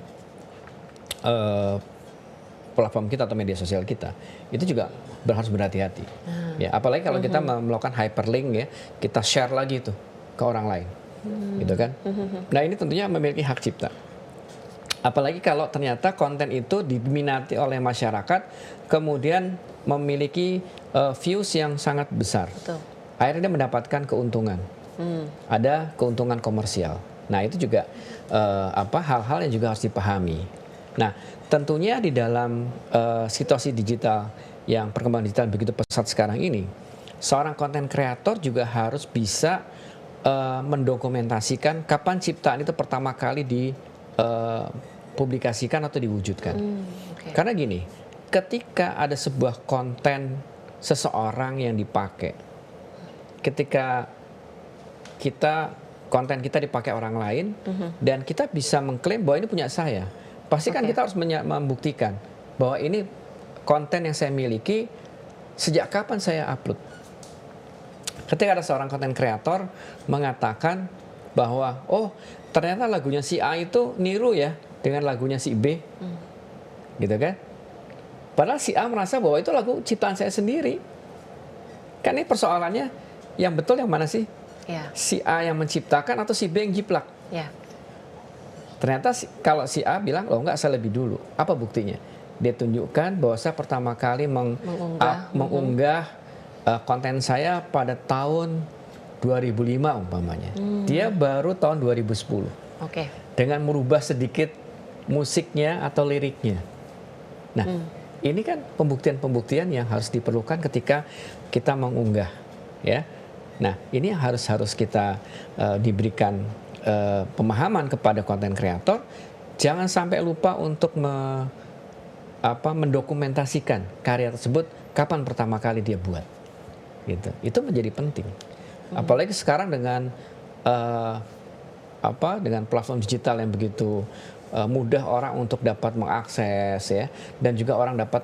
platform kita atau media sosial kita, itu juga harus berhati-hati. Ya, apalagi kalau kita melakukan hyperlink ya, kita share lagi itu ke orang lain. Gitu kan? Nah, ini tentunya memiliki hak cipta. Apalagi kalau ternyata konten itu diminati oleh masyarakat, kemudian memiliki views yang sangat besar. Akhirnya dia mendapatkan keuntungan. Ada keuntungan komersial. Nah, itu juga hal-hal yang juga harus dipahami. Nah, tentunya di dalam situasi digital yang perkembangan digital begitu pesat sekarang ini, seorang konten kreator juga harus bisa mendokumentasikan kapan ciptaan itu pertama kali dipublikasikan atau diwujudkan. Karena gini, ketika ada sebuah konten seseorang yang dipakai, ketika konten kita dipakai orang lain, dan kita bisa mengklaim bahwa ini punya saya, pasti kan kita harus membuktikan bahwa ini konten yang saya miliki, sejak kapan saya upload. Ketika ada seorang konten kreator mengatakan bahwa ternyata lagunya si A itu niru ya dengan lagunya si B, gitu kan? Padahal si A merasa bahwa itu lagu ciptaan saya sendiri. Kan ini persoalannya, yang betul yang mana sih? Si A yang menciptakan atau si B yang jiplak? Ternyata kalau si A bilang, enggak, saya lebih dulu. Apa buktinya? Dia tunjukkan bahwa saya pertama kali mengunggah konten saya pada tahun 2005 umpamanya. Dia baru tahun 2010. Dengan merubah sedikit musiknya atau liriknya. Nah, ini kan pembuktian-pembuktian yang harus diperlukan ketika kita mengunggah, ya. Nah, ini harus kita diberikan pemahaman kepada konten kreator. Jangan sampai lupa untuk mendokumentasikan karya tersebut kapan pertama kali dia buat. Gitu. Itu menjadi penting. Apalagi sekarang dengan dengan platform digital yang begitu mudah orang untuk dapat mengakses ya, dan juga orang dapat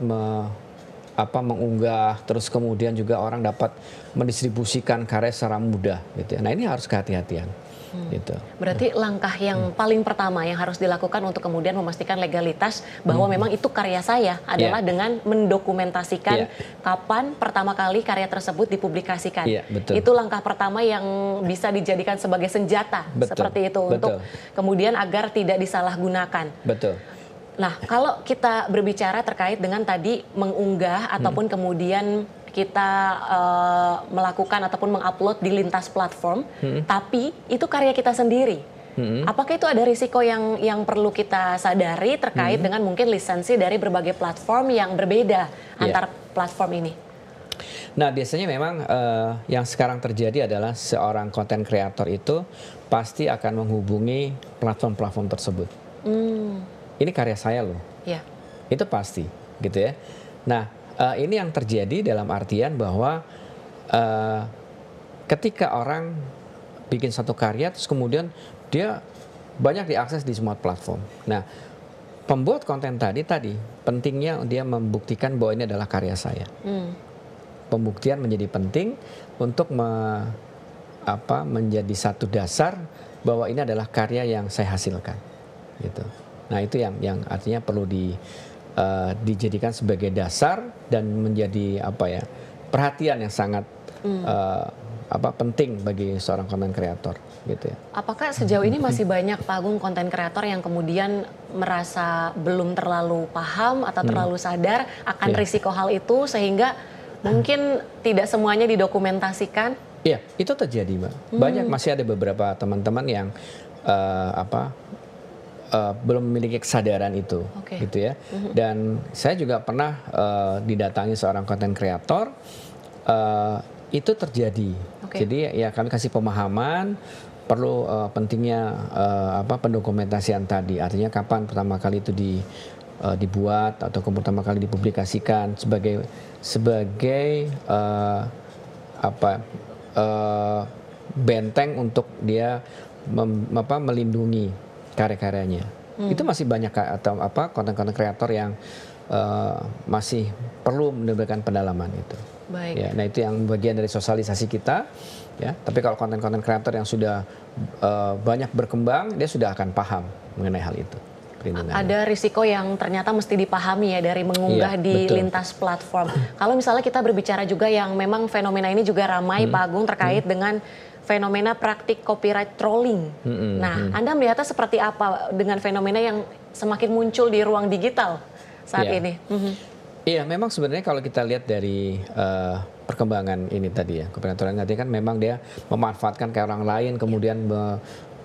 mengunggah, terus kemudian juga orang dapat mendistribusikan karya secara mudah gitu ya. Nah, ini harus kehati-hatian. Gitu. Berarti langkah yang paling pertama yang harus dilakukan untuk kemudian memastikan legalitas bahwa memang itu karya saya adalah dengan mendokumentasikan kapan pertama kali karya tersebut dipublikasikan. Itu langkah pertama yang bisa dijadikan sebagai senjata seperti itu untuk kemudian agar tidak disalahgunakan. Nah, kalau kita berbicara terkait dengan tadi mengunggah ataupun kemudian kita melakukan ataupun mengupload di lintas platform, tapi itu karya kita sendiri. Apakah itu ada risiko yang perlu kita sadari terkait dengan mungkin lisensi dari berbagai platform yang berbeda antar platform ini? Nah, biasanya memang yang sekarang terjadi adalah seorang content creator itu pasti akan menghubungi platform-platform tersebut. Ini karya saya loh. Ya. Itu pasti, gitu ya. Nah, ini yang terjadi dalam artian bahwa ketika orang bikin satu karya, terus kemudian dia banyak diakses di semua platform. Nah, pembuat konten tadi pentingnya dia membuktikan bahwa ini adalah karya saya. Pembuktian menjadi penting untuk menjadi satu dasar bahwa ini adalah karya yang saya hasilkan, gitu. Nah, itu yang artinya perlu dijadikan sebagai dasar dan menjadi perhatian yang sangat penting bagi seorang konten kreator, gitu ya. Apakah sejauh ini masih banyak Pak Agung konten kreator yang kemudian merasa belum terlalu paham atau terlalu sadar akan risiko hal itu sehingga mungkin tidak semuanya didokumentasikan? Iya, itu terjadi, Mbak. Banyak, masih ada beberapa teman-teman yang belum memiliki kesadaran itu, gitu ya. Dan saya juga pernah didatangi seorang konten kreator, itu terjadi. Jadi ya kami kasih pemahaman perlu pentingnya pendokumentasian tadi. Artinya kapan pertama kali itu dibuat atau pertama kali dipublikasikan sebagai benteng untuk dia melindungi karya-karyanya. Itu masih banyak konten-konten kreator yang masih perlu mendapatkan pendalaman itu. Baik. Ya, nah itu yang bagian dari sosialisasi kita, ya. Tapi kalau konten-konten kreator yang sudah banyak berkembang, dia sudah akan paham mengenai hal itu. Ada risiko yang ternyata mesti dipahami ya dari mengunggah di lintas platform. Kalau misalnya kita berbicara juga yang memang fenomena ini juga ramai Pak Agung terkait dengan fenomena praktik copyright trolling. Nah, Anda melihatnya seperti apa dengan fenomena yang semakin muncul di ruang digital saat ini? Iya, memang sebenarnya kalau kita lihat dari perkembangan ini tadi ya, copyright trolling tadi kan memang dia memanfaatkan kayak orang lain kemudian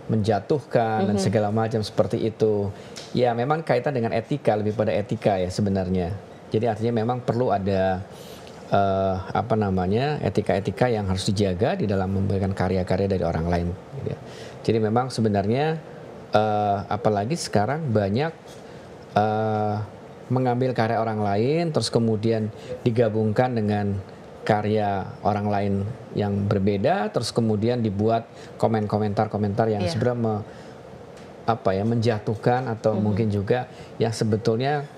menjatuhkan dan segala macam seperti itu. Ya, memang kaitan dengan etika, lebih pada etika ya sebenarnya. Jadi artinya memang perlu ada etika-etika yang harus dijaga di dalam memberikan karya-karya dari orang lain. Gitu ya. Jadi memang sebenarnya apalagi sekarang banyak mengambil karya orang lain terus kemudian digabungkan dengan karya orang lain yang berbeda, terus kemudian dibuat komentar-komentar yang sebenarnya menjatuhkan atau mungkin juga yang sebetulnya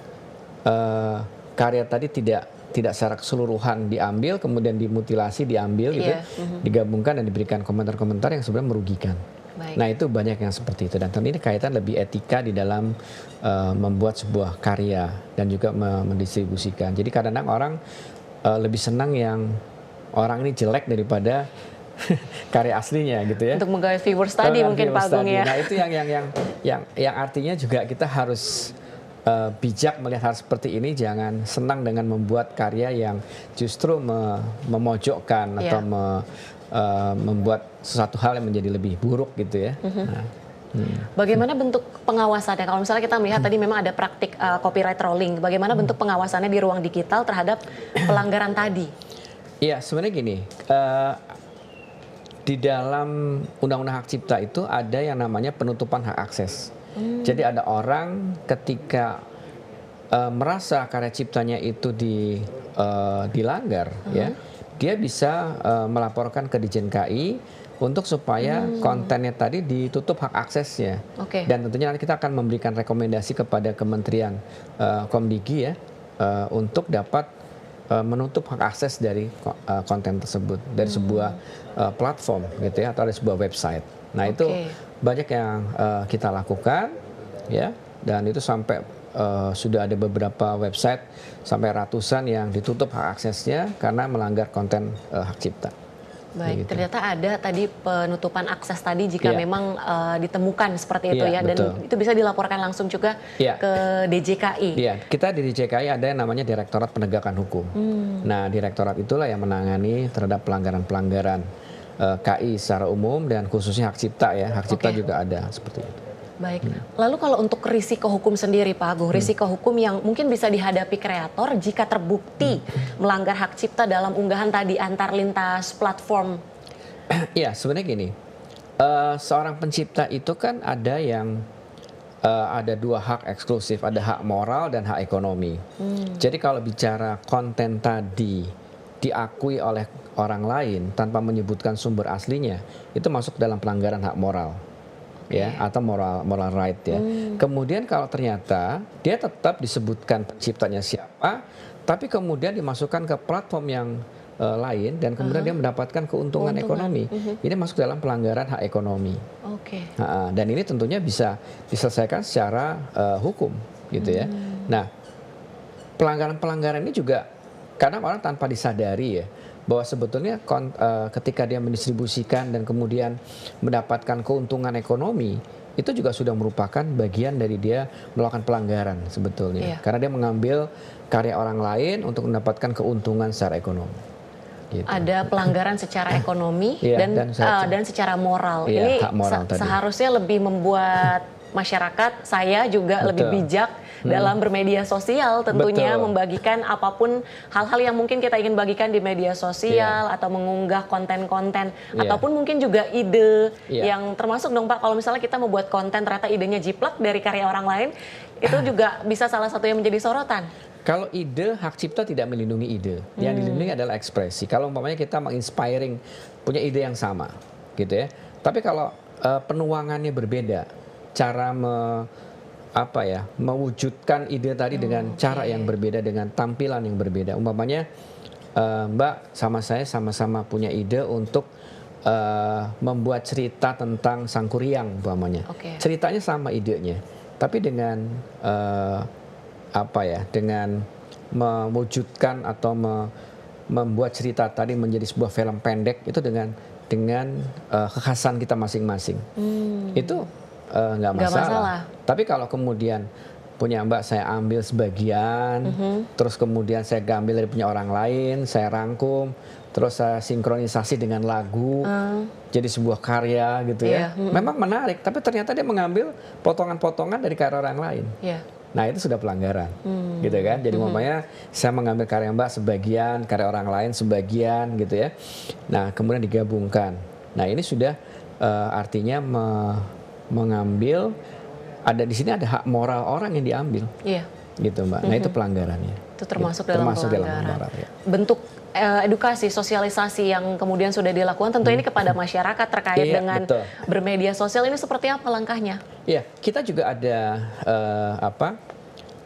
karya tadi tidak secara keseluruhan diambil, kemudian dimutilasi, diambil gitu, digabungkan dan diberikan komentar-komentar yang sebenarnya merugikan. Baik. Nah itu banyak yang seperti itu dan ini kaitan lebih etika di dalam membuat sebuah karya dan juga mendistribusikan. Jadi kadang-kadang orang lebih senang yang orang ini jelek daripada karya aslinya gitu ya. Untuk menggait viewers tadi mungkin Pak Agung ya. Nah itu yang artinya juga kita harus bijak melihat hal seperti ini, jangan senang dengan membuat karya yang justru memojokkan atau membuat sesuatu hal yang menjadi lebih buruk gitu ya. Bagaimana bentuk pengawasannya? Kalau misalnya kita melihat tadi memang ada praktik copyright trolling, bagaimana bentuk pengawasannya di ruang digital terhadap pelanggaran tadi? Iya, sebenarnya gini, di dalam Undang-Undang Hak Cipta itu ada yang namanya penutupan hak akses. Jadi ada orang ketika merasa karya ciptanya itu dilanggar, ya, dia bisa melaporkan ke Ditjen KI untuk supaya kontennya tadi ditutup hak aksesnya. Dan tentunya nanti kita akan memberikan rekomendasi kepada Kementerian Komdigi ya untuk dapat menutup hak akses dari konten tersebut dari sebuah platform gitu ya atau dari sebuah website. Nah itu banyak yang kita lakukan ya dan itu sampai sudah ada beberapa website sampai ratusan yang ditutup hak aksesnya karena melanggar konten hak cipta. Baik, Begitu. ternyata ada tadi penutupan akses tadi jika Iya. memang ditemukan seperti itu Iya, ya, dan betul. itu bisa dilaporkan langsung juga Iya. ke DJKI. Iya, kita di DJKI ada yang namanya Direktorat Penegakan Hukum. Nah, direktorat itulah yang menangani terhadap pelanggaran-pelanggaran KI secara umum dan khususnya hak cipta ya. Hak cipta Oke. juga ada seperti itu. Baik, lalu kalau untuk risiko hukum sendiri Pak Agung, risiko hukum yang mungkin bisa dihadapi kreator jika terbukti melanggar hak cipta dalam unggahan tadi antar lintas platform. Iya, sebenarnya gini, seorang pencipta itu kan ada yang ada dua hak eksklusif, ada hak moral dan hak ekonomi. Jadi kalau bicara konten tadi diakui oleh orang lain tanpa menyebutkan sumber aslinya, itu masuk dalam pelanggaran hak moral. Ya, atau moral right ya. Kemudian kalau ternyata dia tetap disebutkan penciptanya siapa, tapi kemudian dimasukkan ke platform yang lain dan kemudian dia mendapatkan keuntungan ekonomi, ini masuk dalam pelanggaran hak ekonomi. Oke. Dan ini tentunya bisa diselesaikan secara hukum, gitu ya. Nah, pelanggaran-pelanggaran ini juga kadang orang tanpa disadari ya, bahwa sebetulnya ketika dia mendistribusikan dan kemudian mendapatkan keuntungan ekonomi, itu juga sudah merupakan bagian dari dia melakukan pelanggaran sebetulnya. Iya. Karena dia mengambil karya orang lain untuk mendapatkan keuntungan secara ekonomi. Gitu. Ada pelanggaran secara ekonomi Iya, dan secara moral. Iya, Ini hak moral tadi. seharusnya lebih membuat masyarakat, saya juga lebih bijak dalam bermedia sosial tentunya, Betul. membagikan apapun hal-hal yang mungkin kita ingin bagikan di media sosial atau mengunggah konten-konten ataupun mungkin juga ide yang termasuk dong Pak, kalau misalnya kita membuat konten ternyata idenya jiplak dari karya orang lain, itu juga bisa salah satu yang menjadi sorotan. Kalau ide, hak cipta tidak melindungi ide. Yang dilindungi adalah ekspresi. Kalau umpamanya kita menginspiring, punya ide yang sama, gitu ya. Tapi kalau penuangannya berbeda, cara mewujudkan ide tadi dengan cara yang berbeda, dengan tampilan yang berbeda. Umpamanya Mbak sama saya sama-sama punya ide untuk membuat cerita tentang Sangkuriang umpamanya. Ceritanya sama idenya, tapi dengan dengan mewujudkan atau membuat cerita tadi menjadi sebuah film pendek itu dengan kekhasan kita masing-masing. Itu nggak masalah. Tapi kalau kemudian punya Mbak saya ambil sebagian, terus kemudian saya ambil dari punya orang lain, saya rangkum, terus saya sinkronisasi dengan lagu, jadi sebuah karya gitu ya. Memang menarik, tapi ternyata dia mengambil potongan-potongan dari karya orang lain. Nah itu sudah pelanggaran, gitu kan. Jadi umpamanya saya mengambil karya Mbak sebagian, karya orang lain sebagian, gitu ya. Nah kemudian digabungkan. Nah ini sudah artinya mengambil, ada di sini ada hak moral orang yang diambil, gitu Mbak. Nah itu pelanggarannya. Itu termasuk dalam pelanggaran. Moral, ya. Bentuk edukasi, sosialisasi yang kemudian sudah dilakukan tentu ini kepada masyarakat terkait dengan bermedia sosial ini seperti apa langkahnya? Iya, kita juga ada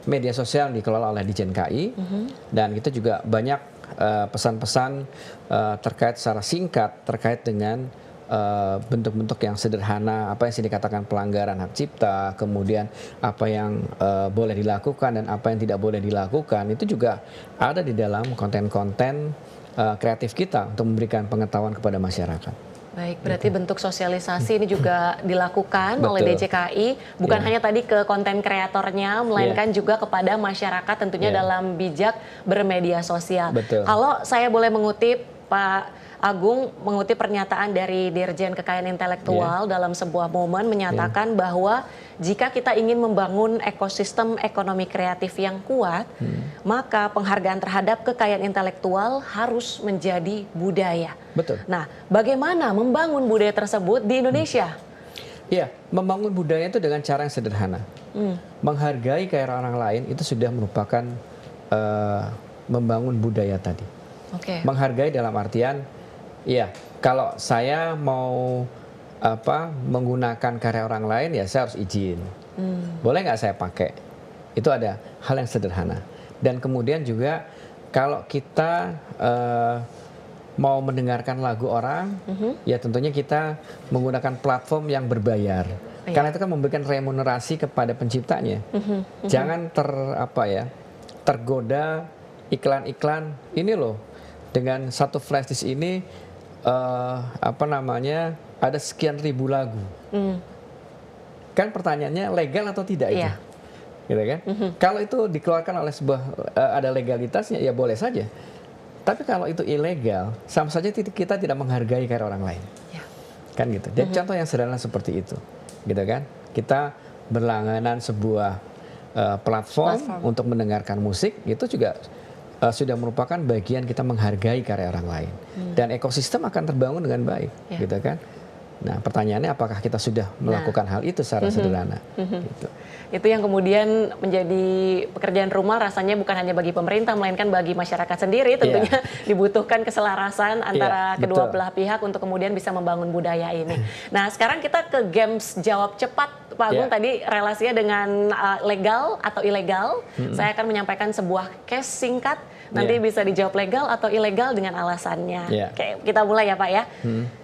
media sosial yang dikelola oleh Ditjen KI dan kita juga banyak pesan-pesan terkait secara singkat terkait dengan bentuk-bentuk yang sederhana, apa yang dikatakan pelanggaran hak cipta, kemudian apa yang boleh dilakukan dan apa yang tidak boleh dilakukan, itu juga ada di dalam konten-konten kreatif kita untuk memberikan pengetahuan kepada masyarakat. Baik, berarti bentuk sosialisasi ini juga dilakukan oleh DJKI, bukan hanya tadi ke konten kreatornya, melainkan juga kepada masyarakat tentunya dalam bijak bermedia sosial. Kalau saya boleh mengutip Pak Agung, mengutip pernyataan dari Dirjen Kekayaan Intelektual dalam sebuah momen menyatakan bahwa jika kita ingin membangun ekosistem ekonomi kreatif yang kuat, maka penghargaan terhadap kekayaan intelektual harus menjadi budaya. Betul. Nah, bagaimana membangun budaya tersebut di Indonesia? Iya, membangun budaya itu dengan cara yang sederhana. Menghargai karya orang lain itu sudah merupakan membangun budaya tadi. Menghargai dalam artian, iya, kalau saya mau menggunakan karya orang lain ya saya harus izin. Boleh nggak saya pakai? Itu ada hal yang sederhana. Dan kemudian juga kalau kita mau mendengarkan lagu orang, ya tentunya kita menggunakan platform yang berbayar. Karena itu kan memberikan remunerasi kepada penciptanya. Jangan tergoda iklan-iklan ini loh. Dengan satu flash disk ini apa namanya, ada sekian ribu lagu. Kan pertanyaannya legal atau tidak itu? Iya. Gitu kan? Kalau itu dikeluarkan oleh sebuah ada legalitasnya, ya boleh saja. Tapi kalau itu ilegal, sama saja kita tidak menghargai karya orang lain. Ya. Kan gitu. Dan contoh yang sederhana seperti itu, gitu kan? Kita berlangganan sebuah platform untuk mendengarkan musik, itu juga sudah merupakan bagian kita menghargai karya orang lain. Dan ekosistem akan terbangun dengan baik, gitu kan? Nah, pertanyaannya apakah kita sudah melakukan hal itu secara sederhana? Gitu. Itu yang kemudian menjadi pekerjaan rumah rasanya bukan hanya bagi pemerintah, melainkan bagi masyarakat sendiri. Tentunya dibutuhkan keselarasan antara kedua belah pihak untuk kemudian bisa membangun budaya ini. Nah, sekarang kita ke games jawab cepat. Pak Agung tadi relasinya dengan legal atau ilegal. Saya akan menyampaikan sebuah case singkat. Nanti bisa dijawab legal atau ilegal dengan alasannya. Oke, kita mulai ya Pak ya.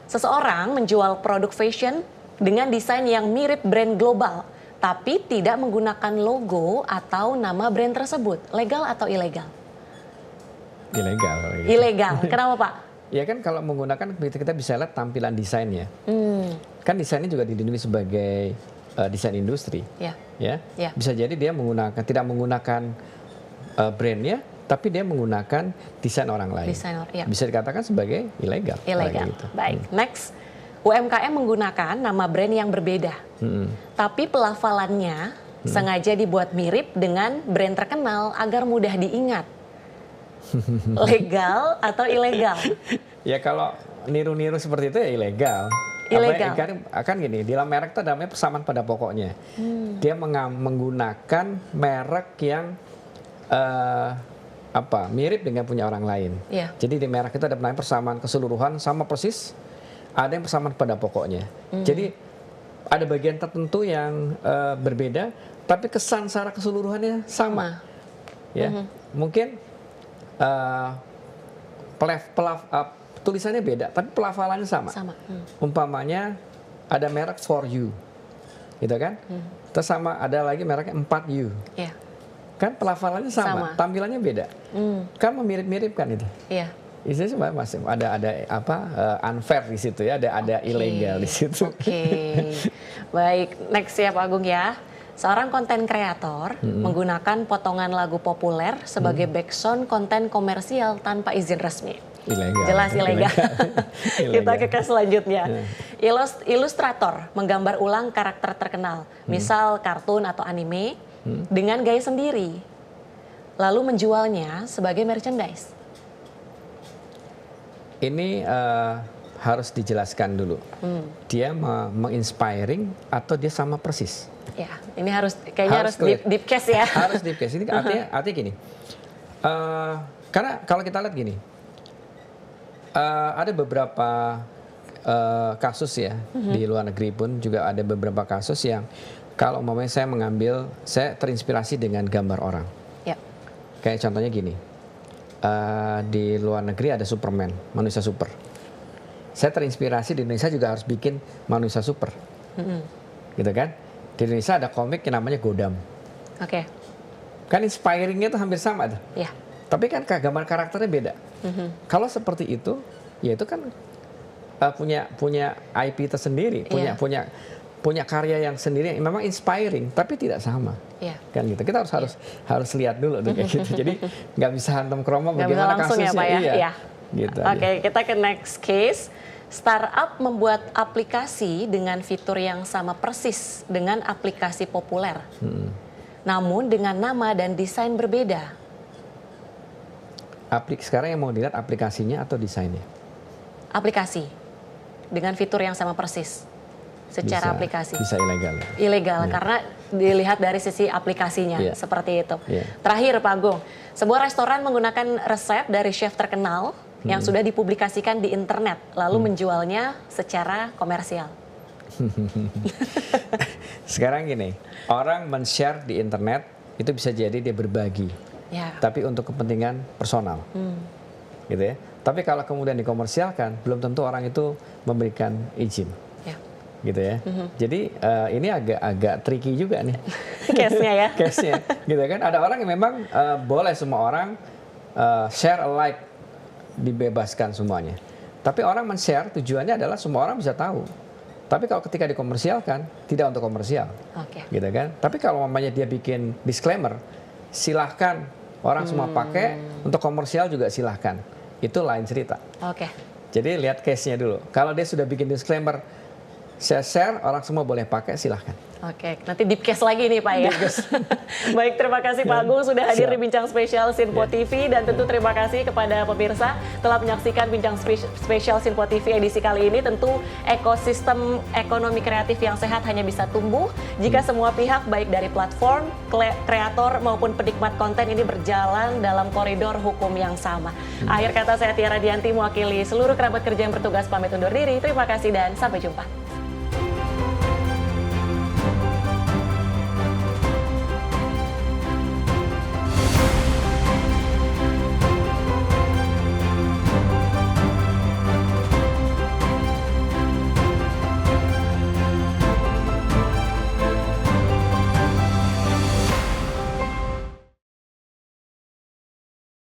Seseorang menjual produk fashion dengan desain yang mirip brand global, tapi tidak menggunakan logo atau nama brand tersebut. Legal atau ilegal? Ilegal. Gitu. Ilegal. Kenapa Pak? Ya kan kalau menggunakan kita bisa lihat tampilan desainnya. Kan desainnya juga dilindungi sebagai desain industri. Ya. Bisa jadi dia tidak menggunakan brandnya, tapi dia menggunakan desain orang lain. Bisa dikatakan sebagai ilegal. Ilegal. Gitu. Baik. Next, UMKM menggunakan nama brand yang berbeda, tapi pelafalannya sengaja dibuat mirip dengan brand terkenal agar mudah diingat. Legal atau ilegal? Ya kalau niru-niru seperti itu ya ilegal. Ilegal. Akan gini, di dalam merek itu namanya persamaan pada pokoknya. Dia menggunakan merek yang mirip dengan punya orang lain. Jadi di merek itu ada namanya persamaan keseluruhan sama persis, ada yang persamaan pada pokoknya. Jadi ada bagian tertentu yang berbeda, tapi kesan secara keseluruhannya sama. Ya, mungkin tulisannya beda, tapi pelafalannya sama. Umpamanya ada merek For You, gitu kan? Terus sama ada lagi mereknya 4U. Kan pelafalannya sama, tampilannya beda. Kan memirip-mirip kan itu. Itu masih ada unfair di situ ya, ada ilegal di situ. Baik, next ya Pak Agung ya. Seorang konten kreator menggunakan potongan lagu populer sebagai background konten komersial tanpa izin resmi. Ilegal. Jelas ilegal. Kita ke selanjutnya. Ilustrator menggambar ulang karakter terkenal, misal kartun atau anime, dengan gaya sendiri, lalu menjualnya sebagai merchandise. Ini harus dijelaskan dulu. Dia menginspiring atau dia sama persis? Ya, ini harus deep case ya. Harus deep case. Ini artinya gini. Karena kalau kita lihat gini, ada beberapa kasus ya di luar negeri pun juga ada beberapa kasus yang kalau umpamanya saya terinspirasi dengan gambar orang. Kayak contohnya gini, di luar negeri ada Superman, manusia super. Saya terinspirasi di Indonesia juga harus bikin manusia super, gitu kan? Di Indonesia ada komik yang namanya Godam. Kan inspiringnya tuh hampir sama tuh. Tapi kan gambar karakternya beda. Kalau seperti itu, ya itu kan punya IP tersendiri, punya karya yang sendiri, memang inspiring, tapi tidak sama, kan gitu. Kita harus lihat dulu tuh kayak gitu. Jadi nggak bisa hantam kromo bagaimana kasusnya. Ya, Pak, ya? Gitu. Kita ke next case. Startup membuat aplikasi dengan fitur yang sama persis dengan aplikasi populer, namun dengan nama dan desain berbeda. Sekarang yang mau dilihat aplikasinya atau desainnya? Aplikasi dengan fitur yang sama persis. Secara aplikasi. Bisa ilegal. Ilegal karena dilihat dari sisi aplikasinya seperti itu. Terakhir Pak Agung, sebuah restoran menggunakan resep dari chef terkenal yang sudah dipublikasikan di internet lalu menjualnya secara komersial. Sekarang gini, orang men-share di internet itu bisa jadi dia berbagi, tapi untuk kepentingan personal, gitu ya. Tapi kalau kemudian dikomersialkan, belum tentu orang itu memberikan izin. Gitu ya. Jadi ini agak tricky juga nih. Case-nya ya. Case-nya. Gitu kan. Ada orang yang memang boleh semua orang share alike, dibebaskan semuanya. Tapi orang men-share tujuannya adalah semua orang bisa tahu. Tapi kalau ketika dikomersialkan, tidak untuk komersial. Oke. Gitu kan? Tapi kalau mamanya dia bikin disclaimer, silahkan orang semua pakai, untuk komersial juga silahkan. Itu lain cerita. Oke. Jadi lihat case-nya dulu. Kalau dia sudah bikin disclaimer, saya share, orang semua boleh pakai, silahkan. Oke, nanti deep case lagi nih Pak ya. Baik, terima kasih Pak Agung sudah hadir di Bincang Spesial Sinpo TV, dan tentu terima kasih kepada pemirsa telah menyaksikan Bincang Spesial Sinpo TV edisi kali ini. Tentu ekosistem ekonomi kreatif yang sehat hanya bisa tumbuh jika semua pihak baik dari platform, kreator maupun penikmat konten ini berjalan dalam koridor hukum yang sama. Akhir kata, saya Tiara Dianti mewakili seluruh kerabat kerja yang bertugas pamit undur diri. Terima kasih dan sampai jumpa.